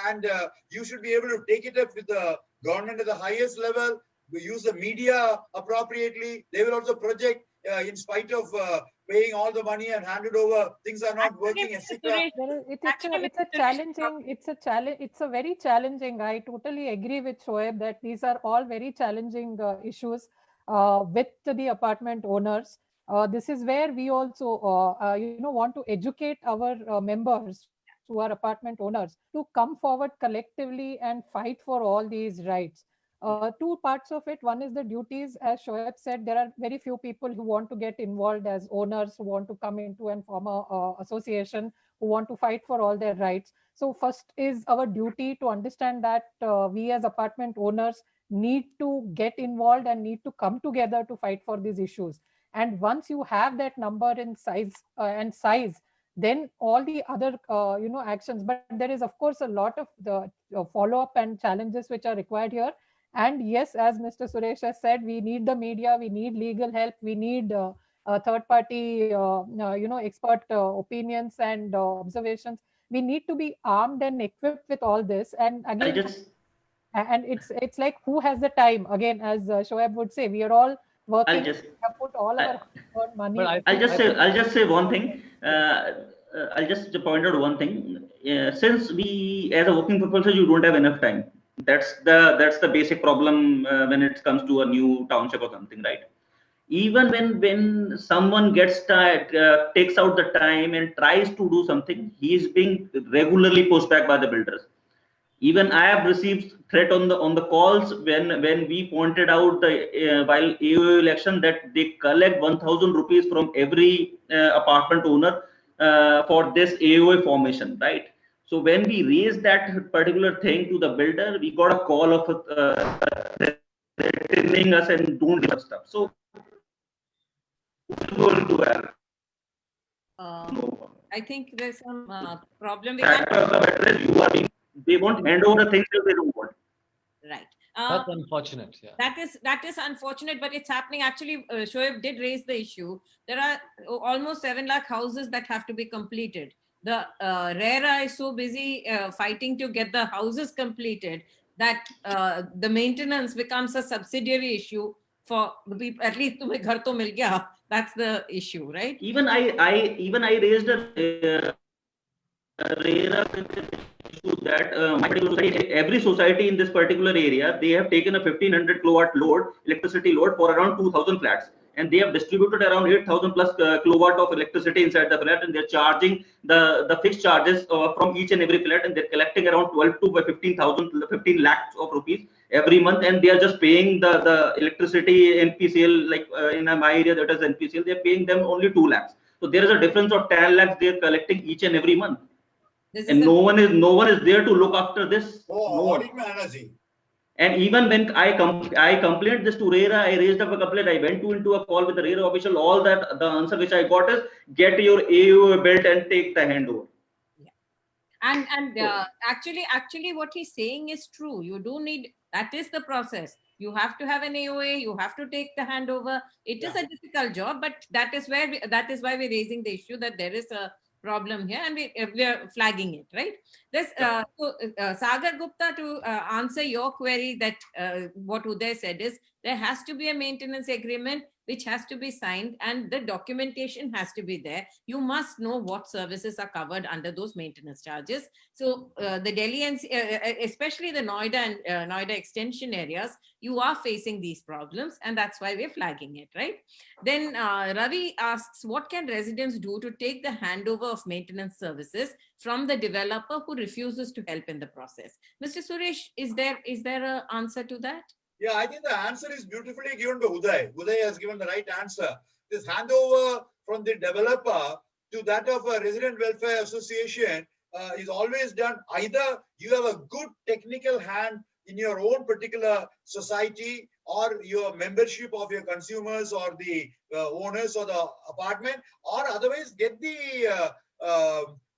and you should be able to take it up with the government at the highest level. We use the media appropriately. They will also project in spite of paying all the money and hand it over. Things are not working, etc. It's a very challenging. I totally agree with Shoaib that these are all very challenging issues. with the apartment owners. This is where we also want to educate our members who are apartment owners to come forward collectively and fight for all these rights. Two parts of it. One is the duties. As Shoaib said, there are very few people who want to get involved as owners, who want to come into and form a association, who want to fight for all their rights. So first is our duty to understand that we as apartment owners need to get involved and need to come together to fight for these issues. And once you have that number in size, then all the other actions. But there is of course a lot of the follow up and challenges which are required here. And yes, as Mr. Suresh has said, we need the media, we need legal help, we need third party expert opinions and observations. We need to be armed and equipped with all this. And I again, just and it's like, who has the time? Again, as Shoaib would say, we are all working. I'll just We have put all our hard money. But I'll just say one thing. I'll just point out one thing. Since we, as a working professor, you don't have enough time. That's the basic problem when it comes to a new township or something, right? Even when someone takes out the time and tries to do something, he is being regularly pushed back by the builders. Even I have received threat on the calls when we pointed out the while AOA election that they collect 1,000 rupees from every apartment owner for this AOA formation, right? So when we raised that particular thing to the builder, we got a call of threatening us and don't give us stuff. So going to have. I think there's some problem. They won't hand over the things that they don't want. Right. That's unfortunate. Yeah. That is unfortunate, but it's happening. Actually, Shoaib did raise the issue. There are almost 7 lakh houses that have to be completed. The RERA is so busy fighting to get the houses completed that the maintenance becomes a subsidiary issue for the people. At least tumhe ghar to mil gaya. That's the issue, right? Even I raised a RERA issue that my particular society, every society in this particular area, they have taken a 1500 kilowatt electricity load for around 2000 flats, and they have distributed around 8000 plus kilowatt of electricity inside the flat, and they're charging the fixed charges from each and every flat, and they're collecting around 12 to 15 lakhs of rupees every month, and they are just paying the electricity NPCL, like in my area that is NPCL, they're paying them only 2 lakhs. So there is a difference of 10 lakhs they're collecting each and every month. And no one is there to look after this. And even when I complained this to RERA, I raised up a complaint. I went into a call with the RERA official. All that the answer which I got is get your AOA built and take the handover. Yeah. And actually, what he's saying is true. You do need, that is the process. You have to have an AOA. You have to take the handover. It is a difficult job, but that is why we're raising the issue that there is a problem here, and we are flagging it, right? This Sagar Gupta, to answer your query, that what Uday said is there has to be a maintenance agreement which has to be signed, and the documentation has to be there. You must know what services are covered under those maintenance charges. So the Delhi and especially the Noida and Noida extension areas, you are facing these problems, and that's why we're flagging it, right? Then Ravi asks, what can residents do to take the handover of maintenance services from the developer who refuses to help in the process? Mr. Suresh, is there an answer to that? Yeah, I think the answer is beautifully given by Uday. Uday has given the right answer. This handover from the developer to that of a resident welfare association is always done. Either you have a good technical hand in your own particular society, or your membership of your consumers or the owners of the apartment, or otherwise get the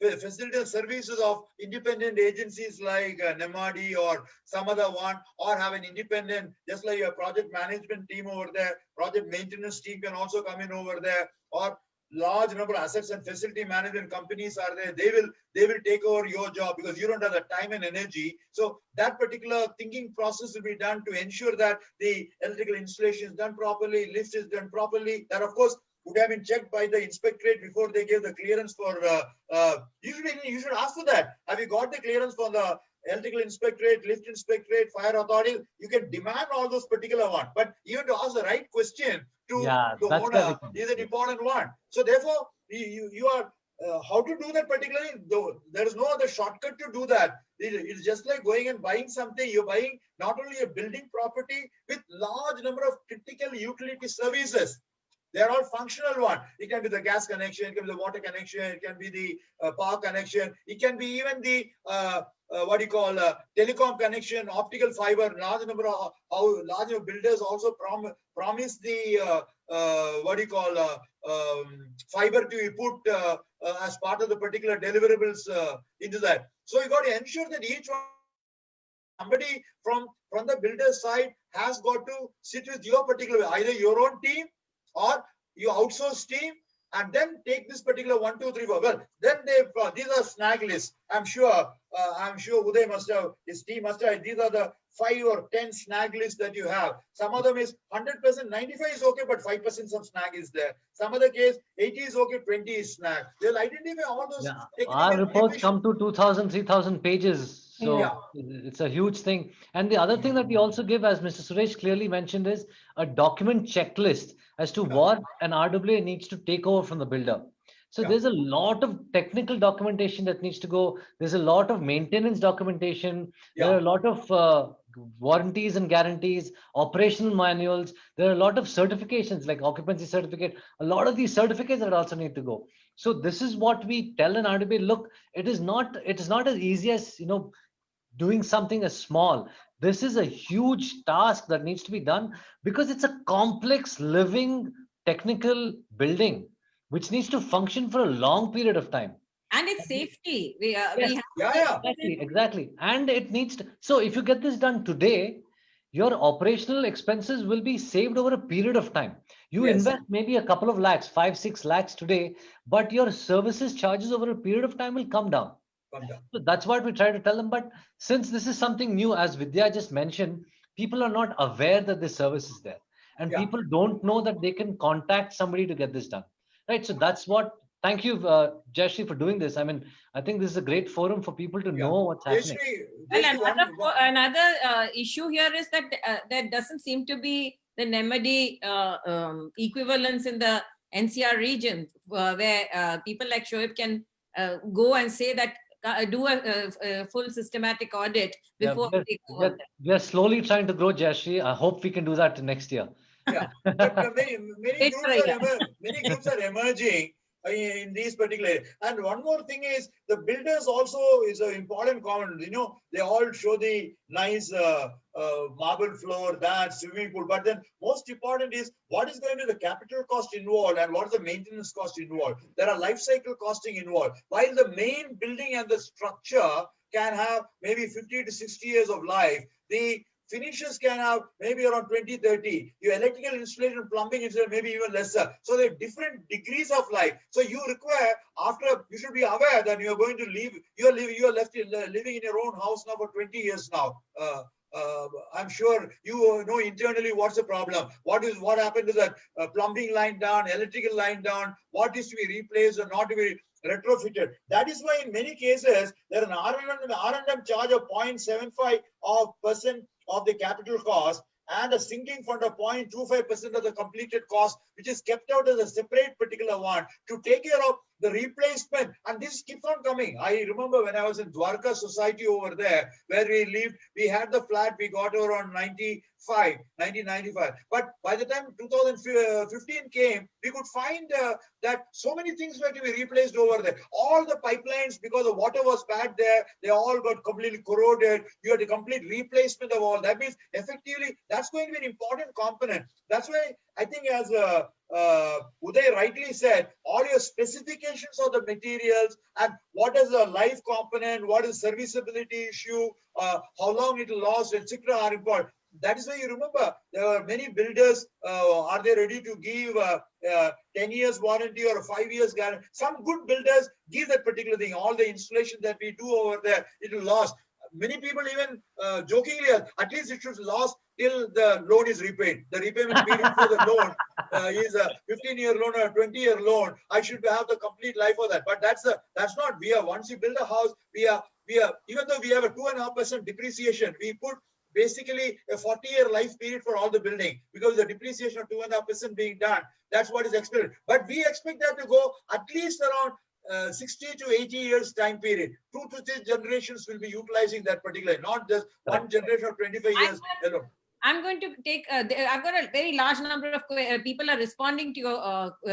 facilitator services of independent agencies like Nemadi or some other one, or have an independent, just like your project management team over there, project maintenance team can also come in over there, or large number of assets and facility management companies are there. They will take over your job because you don't have the time and energy. So that particular thinking process will be done to ensure that the electrical installation is done properly, lift is done properly. That of course would have been checked by the inspectorate before they gave the clearance for. You should ask for that. Have you got the clearance for the electrical inspectorate, lift inspectorate, fire authority. You can demand all those particular one, but even to ask the right question to Yeah, the that's where we owner come. is an important one. So therefore, you are how to do that particularly, though there is no other shortcut to do that. It's just like going and buying something. You're buying not only a building property with large number of critical utility services. They're all functional one. It can be the gas connection, it can be the water connection, it can be the power connection, it can be even the what do you call telecom connection, optical fiber. Large number of large number of builders also promise the what do you call fiber to be put as part of the particular deliverables into that. So you got to ensure that each one, somebody from the builder side has got to sit with your particular, either your own team or you outsource team, and then take this particular 1, 2, 3, 4. Well, then these are snag lists. I'm sure Uday must have, his team must have. These are the 5 or 10 snag lists that you have. Some of them is 100%, 95 is okay, but 5% some snag is there. Some other case, 80 is okay, 20 is snag. They'll identify all those. Yeah, our reports come to 2,000, 3,000 pages. So Yeah. it's a huge thing. And the other thing that we also give, as Mr. Suresh clearly mentioned, is a document checklist as to what an RWA needs to take over from the builder. So Yeah. there's a lot of technical documentation that needs to go. There's a lot of maintenance documentation. There are a lot of warranties and guarantees, operational manuals. There are a lot of certifications like occupancy certificate. A lot of these certificates that also need to go. So this is what we tell an RWA, look, it is not as easy as, doing something as small. This is a huge task that needs to be done because it's a complex living technical building which needs to function for a long period of time. And it's safety. We Yeah, have Exactly. And it needs to, so if you get this done today, your operational expenses will be saved over a period of time. You Yes. invest maybe a couple of lakhs, 5, 6 lakhs today, but your services charges over a period of time will come down. Come down. So that's what we try to tell them. But since this is something new, as Vidya just mentioned, people are not aware that this service is there. And Yeah. people don't know that they can contact somebody to get this done. Right. So that's what, thank you, Jayashree, for doing this. I mean, I think this is a great forum for people to know what's happening. Well, another issue here is that there doesn't seem to be the Nemadi equivalence in the NCR region where people like Shoaib can go and say that do a full systematic audit before Yeah, they go on. we are slowly trying to grow, Jayashree. I hope we can do that next year. Yeah, but many groups are emerging in these particular areas. And one more thing is the builders also is an important comment. They all show the nice marble floor, that swimming pool, but then most important is what is going to be the capital cost involved and what is the maintenance cost involved. There are life cycle costing involved. While the main building and the structure can have maybe 50 to 60 years of life, the finishes can have maybe around 20, 30. Your electrical installation, plumbing installation, maybe even lesser. So there are different degrees of life. So you require, you should be aware that you are going to leave, you are living in your own house now for 20 years now. I'm sure you know internally what's the problem. What happened to that plumbing line down, electrical line down, what is to be replaced or not to be retrofitted. That is why in many cases there is an R&M charge of 0.75% of the capital cost and a sinking fund of 0.25% of the completed cost, which is kept out as a separate particular one to take care of the replacement. And this keeps on coming. I remember when I was in Dwarka Society over there, where we lived, we had the flat, we got over on 1995. But by the time 2015 came, we could find that so many things were to be replaced over there. All the pipelines, because the water was bad there, they all got completely corroded. You had a complete replacement of all. That means effectively, that's going to be an important component. That's why I think as Uday rightly said, all your specifications of the materials and what is the life component, what is serviceability issue, how long it will last, etc. are important. That is why you remember there are many builders, are they ready to give 10 years warranty or 5 years guarantee? Some good builders give that particular thing. All the installation that we do over there, it will last. Many people even jokingly, at least it should last till the loan is repaid. The repayment period for the loan is a 15-year loan or a 20-year loan. I should have the complete life of that. But that's not. Once you build a house, we are even though we have a 2.5% depreciation, we put basically a 40-year life period for all the building, because the depreciation of 2.5% being done, that's what is expected. But we expect that to go at least around 60 to 80 years time period. 2 to 3 generations will be utilizing that particular, not just one generation of 25 years alone. I'm going to take, I've got a very large number of people are responding to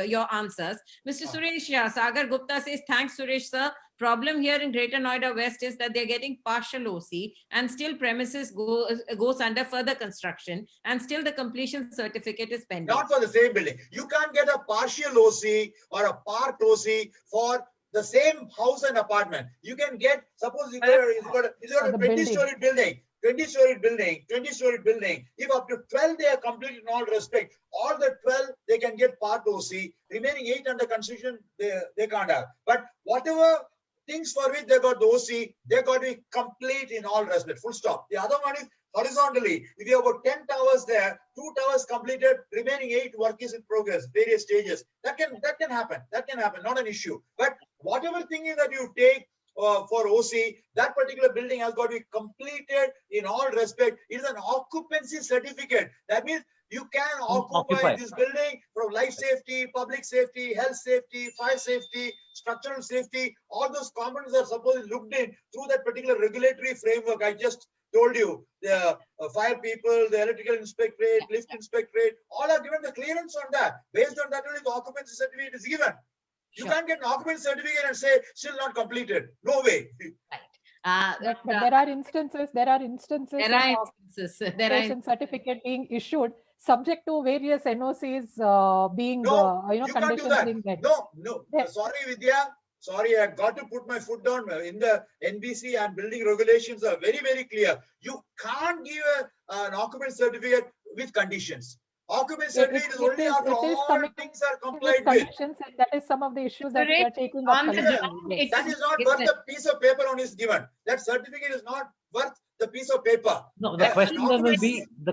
your answers. Mr. Suresh Sagar Gupta says, thanks, Suresh, sir. Problem here in Greater Noida West is that they're getting partial OC and still premises goes under further construction and still the completion certificate is pending. Not for the same building. You can't get a partial OC or a part OC for the same house and apartment. You can get, suppose you got a 20-story building. 20-story building. If up to 12 they are completed in all respect, all the 12 they can get part OC. Remaining 8 under construction they can't have. But whatever things for which they got the OC, they got to be complete in all respect. Full stop. The other one is horizontally. If you have about 10 towers there, 2 towers completed, remaining 8 work is in progress, various stages. That can happen. That can happen. Not an issue. But whatever thing is that you take for OC, that particular building has got to be completed in all respect. It is an occupancy certificate. That means you can occupy this building from life safety, public safety, health safety, fire safety, structural safety. All those components are supposed to be looked in through that particular regulatory framework. I just told you, the fire people, the electrical inspectorate, lift inspectorate, all are given the clearance on that. Based on that, only the occupancy certificate is given. You can't get an occupancy certificate and say still not completed. No way. Right. But there are instances. There are instances. Certificate being issued subject to various NOCs being conditions being met. No. Sorry, Vidya. Sorry, I got to put my foot down. In the NBC and building regulations are very, very clear. You can't give an occupancy certificate with conditions. Occupancy certificate is only after all things are complied with. And that is some of the issues that we are taking up. That is not worth the piece of paper on is given. That certificate is not worth the piece of paper. No, the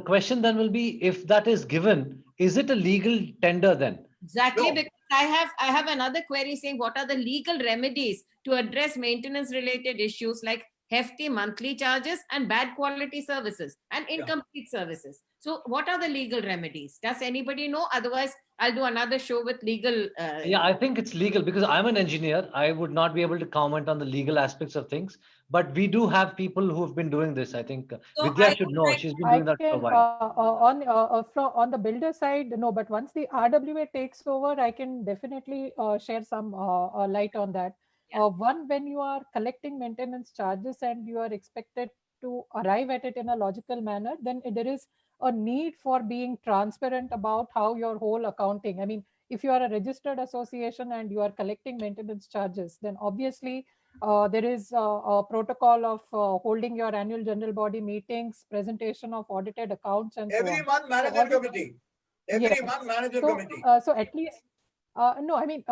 question then will be if that is given, is it a legal tender then? Exactly, because I have another query saying what are the legal remedies to address maintenance related issues like hefty monthly charges and bad quality services and incomplete services. So what are the legal remedies? Does anybody know? Otherwise, I'll do another show with legal. Yeah, I think it's legal because I'm an engineer. I would not be able to comment on the legal aspects of things. But we do have people who have been doing this. I think Vidya should know. She's been doing that for a while. On the builder side, no. But once the RWA takes over, I can definitely share some light on that. One, when you are collecting maintenance charges and you are expected to arrive at it in a logical manner, then there is a need for being transparent about how your whole accounting. I mean, if you are a registered association and you are collecting maintenance charges, then obviously there is a protocol of holding your annual general body meetings, presentation of audited accounts, and every month manager committee. Every month manager committee. So at least. No, I mean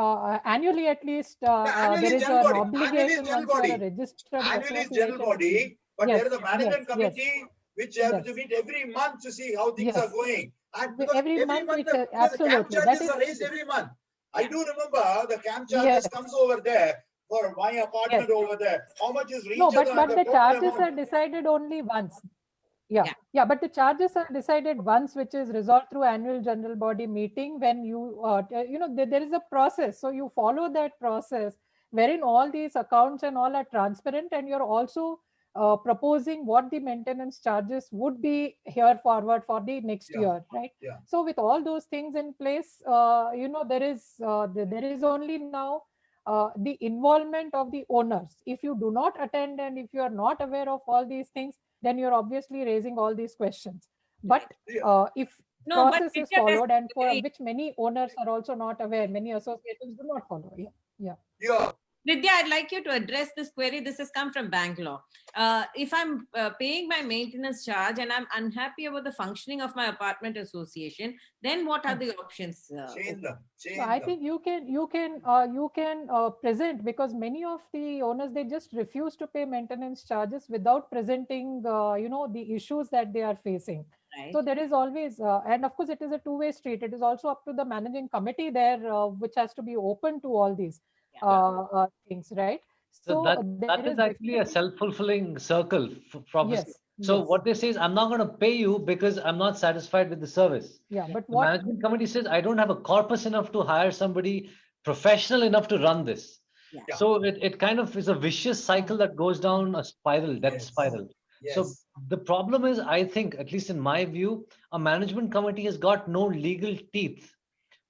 annually at least there is an obligation once you are a registered annually is general body, but there is a management committee which has to meet every month to see how things are going. And every month the absolutely. camp charges are raised every month. I do remember the camp charges comes over there for my apartment over there. How much is reached? No, but the charges are decided only once. Yeah, but the charges are decided once, which is resolved through annual general body meeting when you, there is a process. So you follow that process wherein all these accounts and all are transparent, and you're also proposing what the maintenance charges would be here forward for the next year, right? So with all those things in place, there is only now the involvement of the owners. If you do not attend and if you are not aware of all these things, then you're obviously raising all these questions. But if process is followed, and for which many owners are also not aware, many associations do not follow. Yeah. Vidya, I'd like you to address this query. This has come from Bangalore. If I'm paying my maintenance charge and I'm unhappy about the functioning of my apartment association, then what are the options? Change them. I think you can present, because many of the owners, they just refuse to pay maintenance charges without presenting the issues that they are facing. Right. So there is always, and of course it is a two-way street. It is also up to the managing committee there, which has to be open to all these things, right? So So that there is is actually a definitely, self-fulfilling circle, prophecy. yes, So yes, what they say is, I'm not going to pay you because I'm not satisfied with the service. yeah. But The what, management committee says, I don't have a corpus enough to hire somebody professional enough to run this. Yeah. Yeah. So it kind of is a vicious cycle that goes down a spiral, death Yes. spiral. So Yes. the problem is, I think, at least in my view, a management committee has got no legal teeth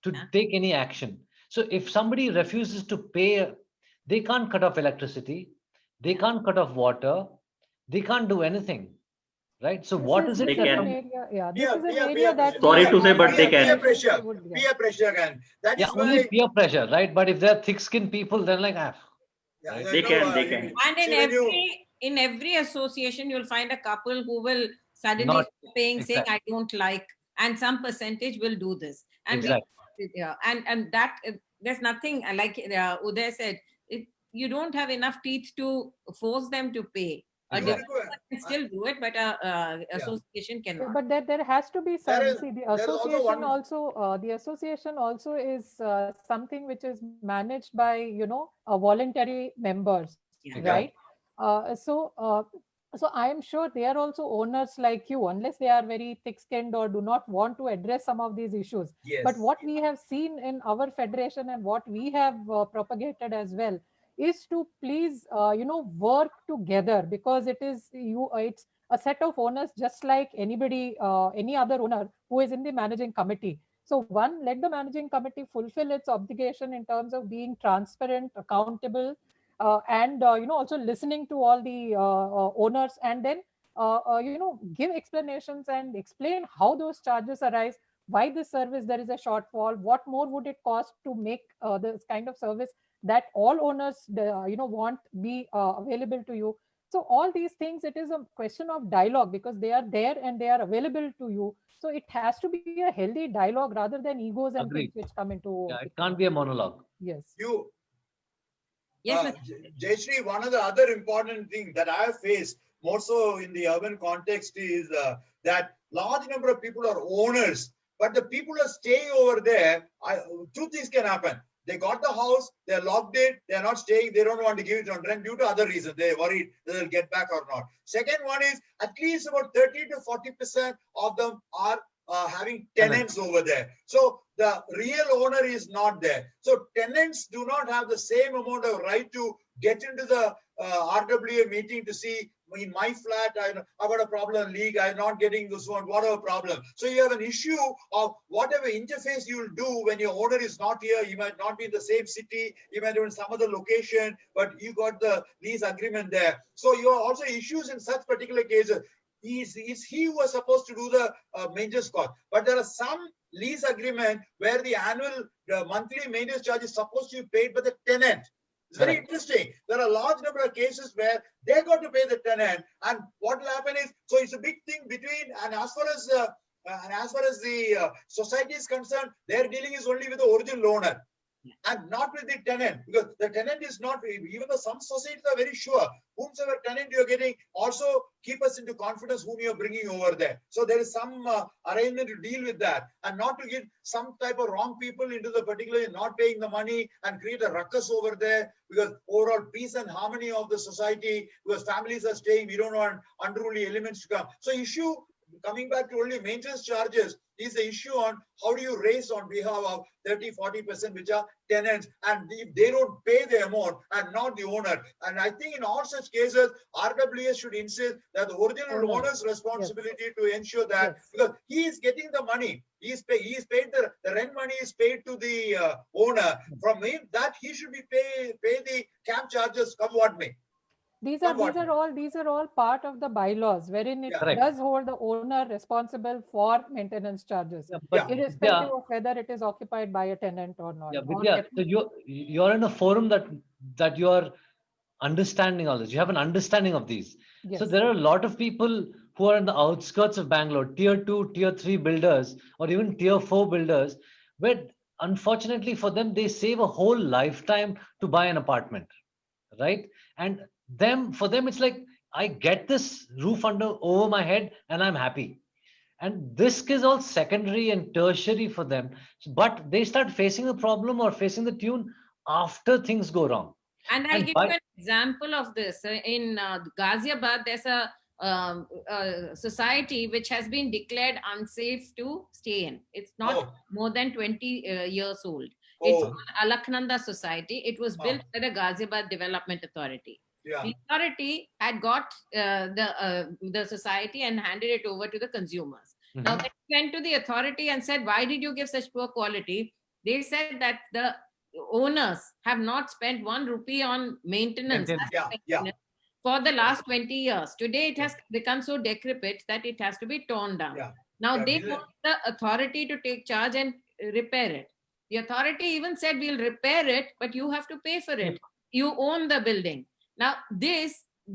to Yeah. take any action. So if somebody refuses to pay, they can't cut off electricity, they can't cut off water, they can't do anything, right? So what is this it They is that an can. area, yeah, this Peer, is an peer, area peer that pressure. we Sorry as to say, but they can. organizations would, yeah. Peer pressure can. That yeah, is only why. peer pressure, right? But if they're thick-skinned people, then like Yeah, right? They can. They can. And see when you. in every association, you'll find a couple who will suddenly Not stop paying, saying, exactly, "I don't like," and some percentage will do this. And exactly. yeah, and that there's nothing like Uday said. You don't have enough teeth to force them to pay. A You Exactly. developer can still do it, but a Yeah. association Yeah, cannot. but there has to be There some. is See, there is also one. the association also is something which is managed by voluntary members, Yeah. Yeah. right? So I am sure they are also owners like you, unless they are very thick-skinned or do not want to address some of these issues. But Yes. what we have seen in our federation and what we have propagated as well is to please work together, because it's a set of owners just like any other owner who is in the managing committee. So one, let the managing committee fulfill its obligation in terms of being transparent, accountable, and also listening to all the owners, and then give explanations and explain how those charges arise, why this service there is a shortfall, what more would it cost to make this kind of service that all owners want be available to you. So all these things, it is a question of dialogue, because they are there and they are available to you. So it has to be a healthy dialogue rather than egos and things Agreed. which come into Yeah, it picture. can't be a monologue. Yes. You, Yes, Jayashree, one of the other important things that I have faced more so in the urban context is that large number of people are owners, but the people are staying over there. Two things can happen. They got the house, they're locked in, they're not staying, they don't want to give it on rent due to other reasons. They're worried they'll get back or not. Second one is at least about 30 to 40% of them are having tenants over there. So the real owner is not there. So tenants do not have the same amount of right to get into the RWA meeting to see in my flat, I've got a problem, leak, I'm not getting this one, whatever problem. So you have an issue of whatever interface you'll do when your owner is not here. You might not be in the same city, you might be in some other location, but you got the lease agreement there. So you are also issues in such particular cases. Is he who was supposed to do the maintenance cost? But there are some lease agreement where the annual monthly maintenance charge is supposed to be paid by the tenant. It's very interesting. There are a large number of cases where they got to pay the tenant, and what will happen is, so it's a big thing between, and as far as the society is concerned, their dealing is only with the original owner and not with the tenant, because the tenant is not, even though some societies are very sure whomsoever tenant you're getting, also keep us into confidence whom you're bringing over there. So there is some arrangement to deal with that, and not to get some type of wrong people into the particular not paying the money and create a ruckus over there, because overall peace and harmony of the society, because families are staying, we don't want unruly elements to come. So issue, coming back to only maintenance charges, is the issue on how do you raise on behalf of 30-40% which are tenants, and if they don't pay the amount and not the owner. And I think in all such cases, RWS should insist that the original owner's responsibility to ensure that, because he is getting the money, he is paid the rent money is paid to the owner. From him, that he should be pay the camp charges come what may. These are all part of the bylaws, wherein it does hold the owner responsible for maintenance charges, irrespective of whether it is occupied by a tenant or not. Yeah, Vidya, so you're in a forum that you're understanding all this. You have an understanding of these. Yes. So there are a lot of people who are in the outskirts of Bangalore, tier 2, tier 3 builders, or even tier 4 builders, where unfortunately for them, they save a whole lifetime to buy an apartment, right? And for them, it's like, I get this roof over my head and I'm happy. And this is all secondary and tertiary for them. But they start facing the problem or facing the tune after things go wrong. And I'll And give by- you an example of this. In Ghaziabad, there's a society which has been declared unsafe to stay in. It's not Oh. more than 20 years old. Oh. It's called Alaknanda Society. It was built Oh. by the Ghaziabad Development Authority. Yeah. The authority had got the society and handed it over to the consumers. Now, when we went to the authority and said, "Why did you give such poor quality?" They said that the owners have not spent 1 rupee on maintenance Yeah. for the last 20 years. Today, it has become so decrepit that it has to be torn down. Yeah. Now, Yeah, they Bill- want the authority to take charge and repair it. The authority even said, "We'll repair it, but you have to pay for it. You own the building." Now,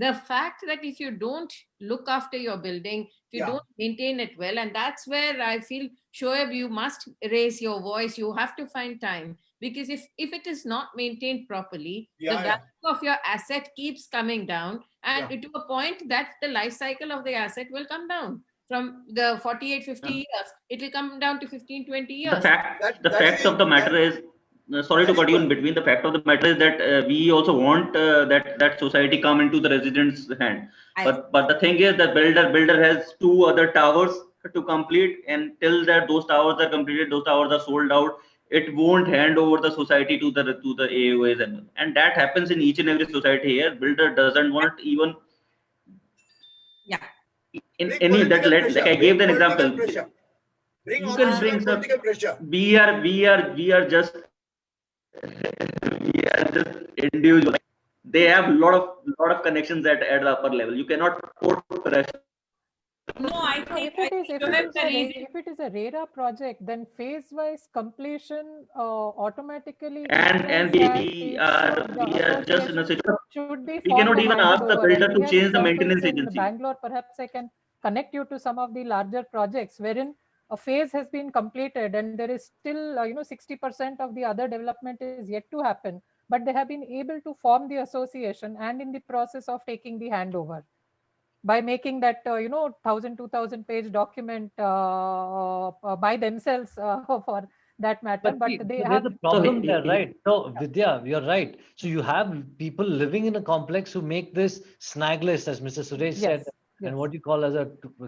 the fact that if you don't look after your building, if you Yeah. don't maintain it well, and that's where I feel, Shoaib, you must raise your voice. You have to find time, because if it is not maintained properly, Yeah, the yeah. value of your asset keeps coming down, and Yeah. to a point that the life cycle of the asset will come down from the 48, 50 years. It will come down to 15, 20 years. The fact That of the matter is, sorry to that cut is you in what- between. The fact of the matter is that we also want that society come into the residents' hand. But the thing is, the builder has 2 other towers to complete, and till that those towers are completed, those towers are sold out. It won't hand over the society to the AOAs, and that happens in each and every society here. Builder doesn't want even Yeah. in Bring any that political like I pressure, gave bring an political example. pressure. Bring You can opposition bring and some. political pressure. We are just individual. They have lot of connections at the upper level. You cannot put pressure. No, I No, think, if it is Shoaib, the reason- if it is a RERA project, then phase-wise completion automatically And implies we that we are just in a situation. should be We formed cannot and even handed ask the over. builder And to we have change the examples maintenance in agency. Bangalore. Perhaps I can connect you to some of the larger projects wherein a phase has been completed and there is still 60% of the other development is yet to happen, but they have been able to form the association and in the process of taking the handover by making that 1,000 2,000 page document by themselves for that matter, but see, they so have there's a problem So, there, right? So, Vidya, you're right. So you have people living in a complex who make this snag list, as Mr. Suresh said, yes. and what you call as a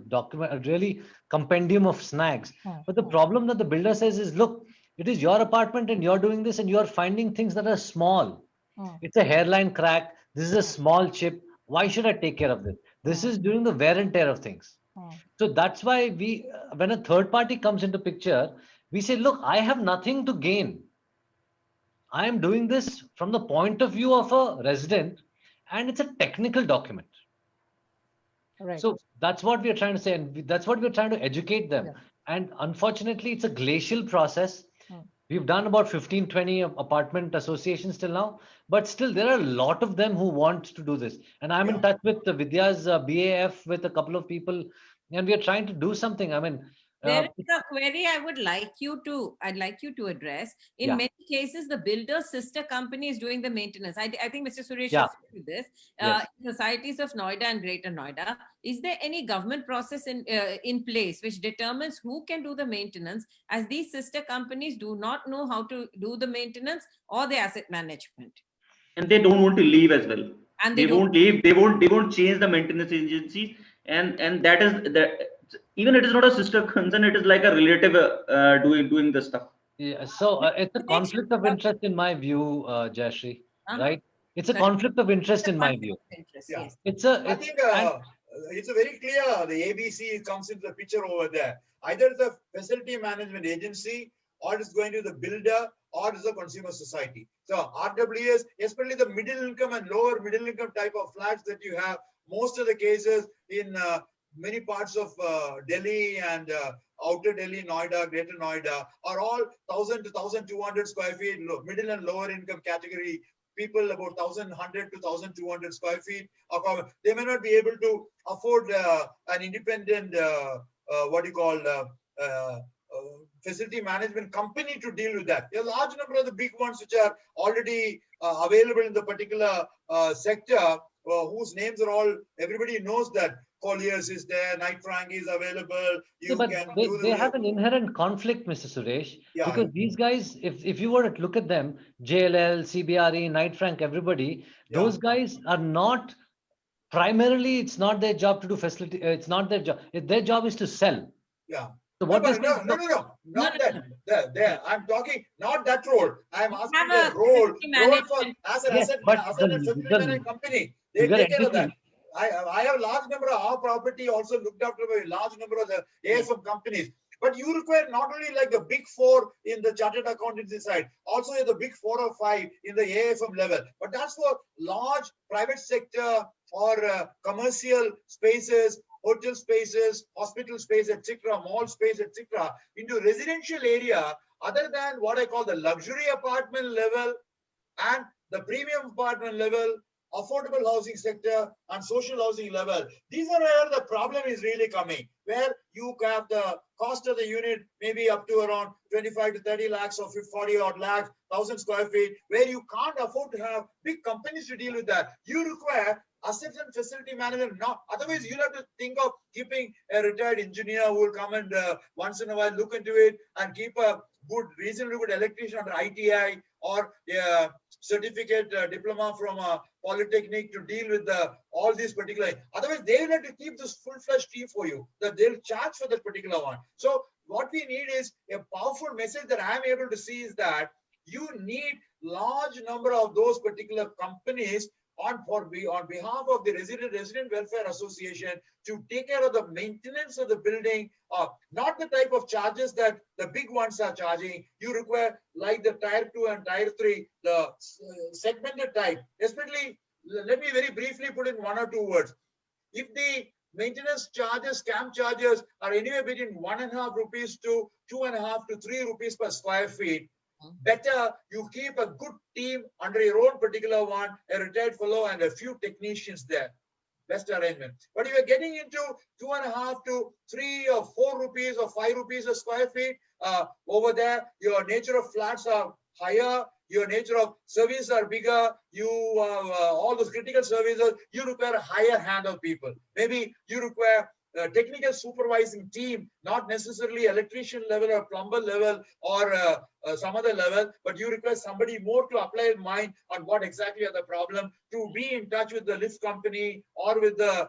document, a really compendium of snags. Hmm, But the problem that the builder says is, look, it is your apartment and you're doing this and you're finding things that are small. hmm, It's a hairline crack. This is a small chip. Why should I take care of this? This is during the wear and tear of things. hmm. So that's why when a third party comes into picture, we say, look, I have nothing to gain. I am doing this from the point of view of a resident, and it's a technical document. Right. So that's what we are trying to say, and that's what we're trying to educate them. Yeah. And unfortunately, it's a glacial process. Hmm. We've done about 15, 20 apartment associations till now, but still there are a lot of them who want to do this. And I'm in touch with Vidya's BAF with a couple of people, and we are trying to do something. I mean, there is a query I'd like you to address. In Yeah. many cases, the builder sister company is doing the maintenance. I think Mr. Suresh Yeah. has said this. Yes. Societies of Noida and Greater Noida, is there any government process in place which determines who can do the maintenance, as these sister companies do not know how to do the maintenance or the asset management? And they don't want to leave as well. And They won't leave. They won't change the maintenance agency, and that is that. Even it is not a sister concern. It is like a relative doing the stuff. Yeah, so it's a conflict of interest in my view, Jayashree, Uh-huh. right? It's a Sorry. conflict of interest in my view. Interest, Yeah. yes. I think it's a very clear. The ABC comes into the picture over there. Either it's a facility management agency, or it's going to the builder, or it's a consumer society. So RWS, especially the middle income and lower middle income type of flats that you have, most of the cases in many parts of Delhi and outer Delhi, Noida, Greater Noida, are all 1,000 to 1,200 square feet, middle and lower income category people, about 1,100 to 1,200 square feet. They may not be able to afford an independent, facility management company to deal with that. There are a large number of the big ones which are already available in the particular sector, whose names are all, everybody knows that. Colliers is there, Knight Frank is available. Yeah, You but can they, do they the, have an inherent conflict, Mr. Suresh, yeah, because these guys, if you were to look at them, JLL, CBRE, Knight Frank, everybody, yeah, those guys are not primarily, it's not their job to do facility, it's not their job. Their job is to sell. yeah. So No, what this but guys no, do, not No, that. There, I'm talking not that role. I'm You asking have the a role facility for management. as an yes, but asset and facility management company. They bigger take care of entity, that. I have large number of our property also looked after by a large number of the AFM companies. But you require not only like the big four in the chartered accountancy side, also the big 4 or 5 in the AFM level. But that's for large private sector or commercial spaces, hotel spaces, hospital space, etc., mall space, etc. Into residential area, other than what I call the luxury apartment level and the premium apartment level, affordable housing sector and social housing level. These are where the problem is really coming, where you have the cost of the unit maybe up to around 25 to 30 lakhs or 40 odd lakhs, 1,000 square feet, where you can't afford to have big companies to deal with that. You require assets and facility management. Not, otherwise you'll have to think of keeping a retired engineer who will come and once in a while look into it and keep a good, reasonably good electrician under ITI or a certificate diploma from a polytechnic to deal with all these particular. Otherwise, they will have to keep this full-fledged team for you. That they'll charge for that particular one. So what we need is a powerful message that I'm able to see is that you need large number of those particular companies on behalf of the resident welfare association to take care of the maintenance of the building, not the type of charges that the big ones are charging. You require like the tier 2 and tier 3, the segmented type. Especially, let me very briefly put in 1 or 2 words. If the maintenance charges, camp charges are anywhere between 1.5 rupees to 2.5 to 3 rupees per square feet, better you keep a good team under your own particular one, a retired fellow and a few technicians there. Best arrangement. But if you're getting into 2.5 to 3 or 4 rupees or 5 rupees a square feet, over there, your nature of flats are higher, your nature of services are bigger, you all those critical services, you require a higher hand of people. Maybe you require a technical supervising team, not necessarily electrician level or plumber level or some other level, but you require somebody more to apply mind on what exactly are the problem, to be in touch with the lift company or with the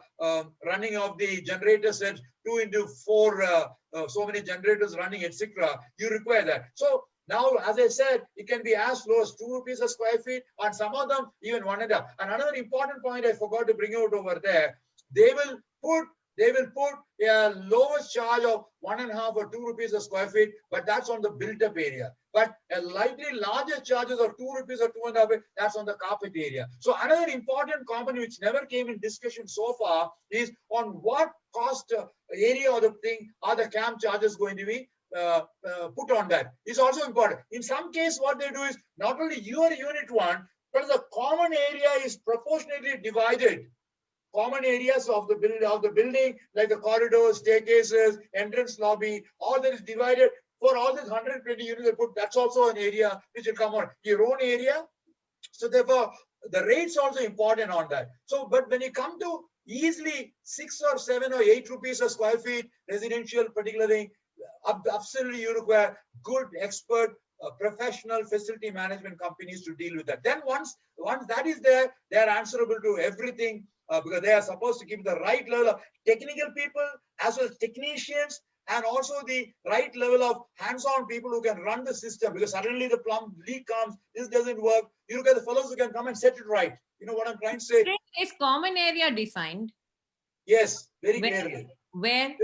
running of the generator sets, 2 into 4, so many generators running, etc. You require that. So now, as I said, it can be as low as 2 rupees a square feet, and some of them even 1.5. And another important point I forgot to bring out over there, they will put a lowest charge of 1.5 or 2 rupees a square feet, but that's on the built-up area. But a slightly larger charges of 2 rupees or 2.5, that's on the carpet area. So another important component which never came in discussion so far is on what cost area of the thing are the camp charges going to be put on that. Is also important. In some case, what they do is not only your unit one, but the common area is proportionately divided. Common areas of the building, like the corridors, staircases, entrance lobby, all that is divided. For all these 120 units they put, that's also an area which will come on your own area. So therefore, the rates also important on that. So, but when you come to easily 6 or 7 or 8 rupees a square feet residential particular thing, absolutely you require good expert professional facility management companies to deal with that. Then once that is there, they are answerable to everything because they are supposed to keep the right level of technical people as well as technicians, and also the right level of hands-on people who can run the system, because suddenly the plumb leak comes, this doesn't work. You look at the fellows who can come and set it right. You know what I'm trying to say? Is common area defined? Yes, very Where? clearly. Where?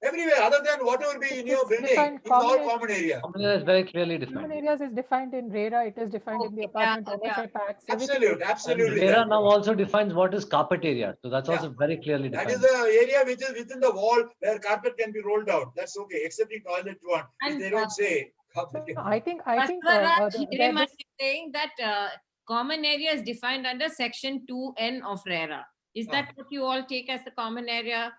Everywhere, other than whatever be in your It's building, defined it's all common common area. common area is very clearly Common defined. areas is defined in RERA, it is defined in the Okay, Apartment yeah. Ownership Acts. everything Absolute, is- absolutely. RERA That. now also defines what is carpet area. So that's Yeah. also very clearly That defined. is the area which is within the wall where carpet can be rolled out. That's okay, except in toilet one. If And, they don't say carpet. No, I think Baswaraj there Hiremath is- is saying that common area is defined under section 2N of RERA. Is that what you all take as the common area?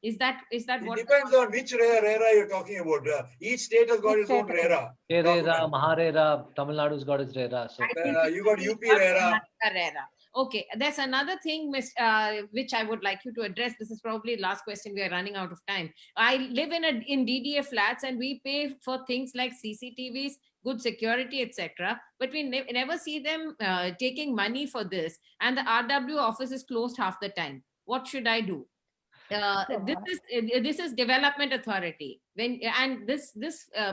Is that It what? depends on which RERA you're talking about. Each state has got Each its own state has- RERA. RERA, document. Maharera, Tamil Nadu's got its RERA. So I think You got UP got RERA. Karnataka RERA. Okay, there's another thing, which I would like you to address. This is probably the last question. We are running out of time. I live in DDA flats, and we pay for things like CCTVs, good security, etc. But we never see them taking money for this, and the RW office is closed half the time. What should I do? This is development authority, and this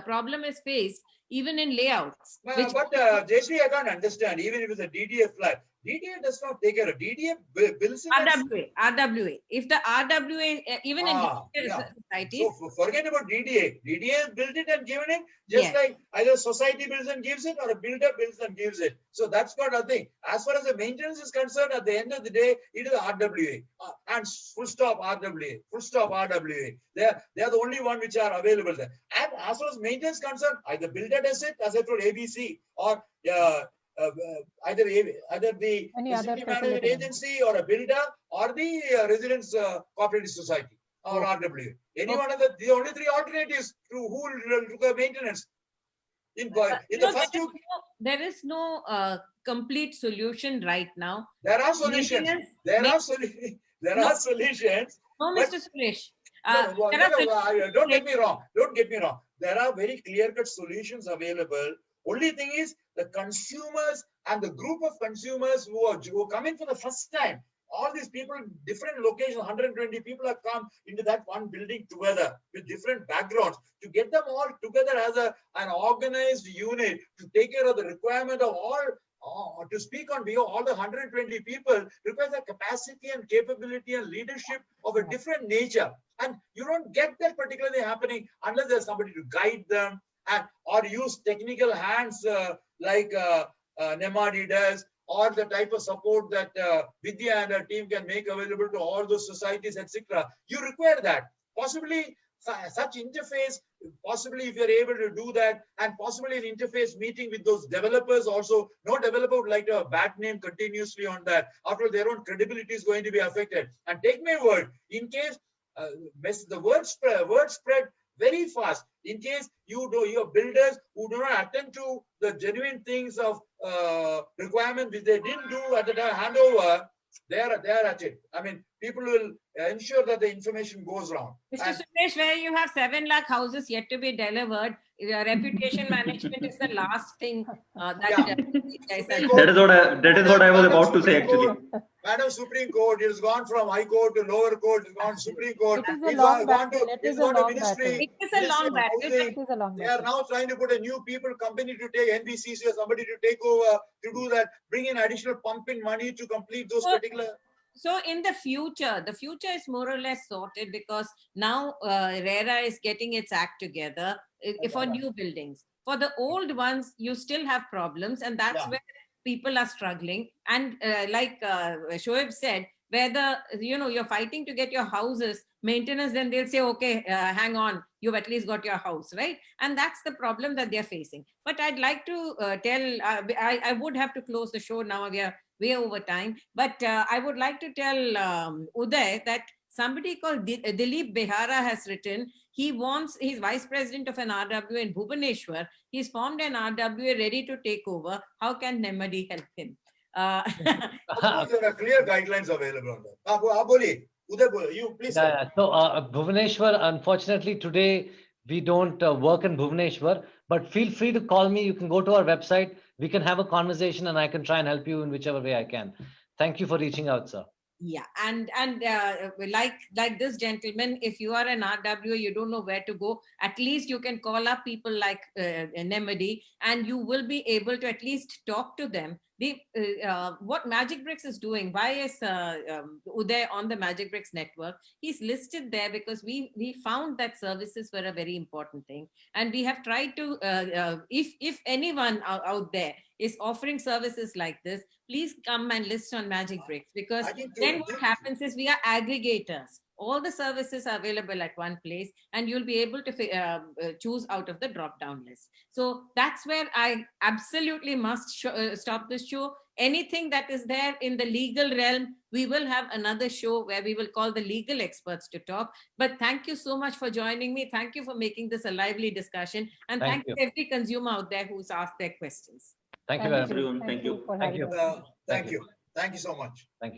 problem is faced even in layouts. Which, But Jayashree, I can't understand. Even if it's a DDA flat, DDA does not take care of DDA bills. RWA. If the RWA, even in Yeah. societies, So forget about DDA. DDA has built it and given it, just Yes. like either society builds and gives it or a builder builds and gives it. So that's not a thing. As far as the maintenance is concerned, at the end of the day, it is RWA. And full stop RWA. Full stop RWA. They are the only one which are available there. And as far as maintenance is concerned, either builder does it, as I told ABC, or either the Any other facility management facility agency or a builder or the residence cooperative society or RWA. Any one of the only three alternatives to who will do the maintenance. In the first two, there is no complete solution right now. there are solutions. Maintenance There are solutions. No, But- Mr. Suresh. Don't get me wrong. Don't get me wrong. There are very clear-cut solutions available. Only thing is the consumers and the group of consumers who come in for the first time. All these people, different locations, 120 people have come into that one building together with different backgrounds. To get them all together as an organized unit to take care of the requirement of all, to speak on behalf of all the 120 people requires a capacity and capability and leadership of a different nature. And you don't get that particularly happening unless there's somebody to guide them or use technical hands like Nemadi does, or the type of support that Vidya and her team can make available to all those societies, etc. You require that. Possibly such interface, possibly if you're able to do that, and possibly an interface meeting with those developers also. No developer would like to have a bad name continuously on that. After all, their own credibility is going to be affected. And take my word, in case the word spread very fast. In case your builders who do not attend to the genuine things of requirement which they didn't do at the handover, they are at it. I mean, people will ensure that the information goes around. Mr. Suresh, where you have 7 lakh houses yet to be delivered, reputation management is the last thing That is what I was about to say actually. Madam Supreme Court, it has gone from High Court to lower court, it has gone to Supreme Court. It is a long battle. It is a long battle. They are now trying to put a new company to take NBCC or somebody to take over to do that, bring in additional pump in money to complete those particular. So in the future is more or less sorted because now RERA is getting its act together for new buildings. For the old ones, you still have problems, and that's where people are struggling. And like Shoaib said, where you're fighting to get your houses maintenance, then they'll say, okay, hang on, you've at least got your house, right? And that's the problem that they're facing. But I'd like to I would have to close the show now. We are way over time, but I would like to tell Uday that somebody called Dilip Behara has written. He's vice president of an RWA in Bhubaneswar. He's formed an RWA ready to take over. How can Nemadi help him? There are clear guidelines available on that. Uday, you please. So Bhubaneswar, unfortunately today we don't work in Bhubaneswar, but feel free to call me. You can go to our website. We can have a conversation and I can try and help you in whichever way I can. Thank you for reaching out, sir. Yeah, and like this gentleman, if you are an RWA, you don't know where to go, at least you can call up people like Nemadi, and you will be able to at least talk to them. What Magic Bricks is doing, why is Uday on the Magic Bricks network? He's listed there because we found that services were a very important thing, and we have tried to if anyone out there is offering services like this, please come and list on Magic Bricks, because then what happens is we are aggregators. All the services are available at one place, and you'll be able to choose out of the drop-down list. So that's where I absolutely must stop this show. Anything that is there in the legal realm, we will have another show where we will call the legal experts to talk. But thank you so much for joining me. Thank you for making this a lively discussion. And thank you every consumer out there who's asked their questions. Thank you very much. Everyone, thank you. For having us. Thank you. Thank you so much. Thank you.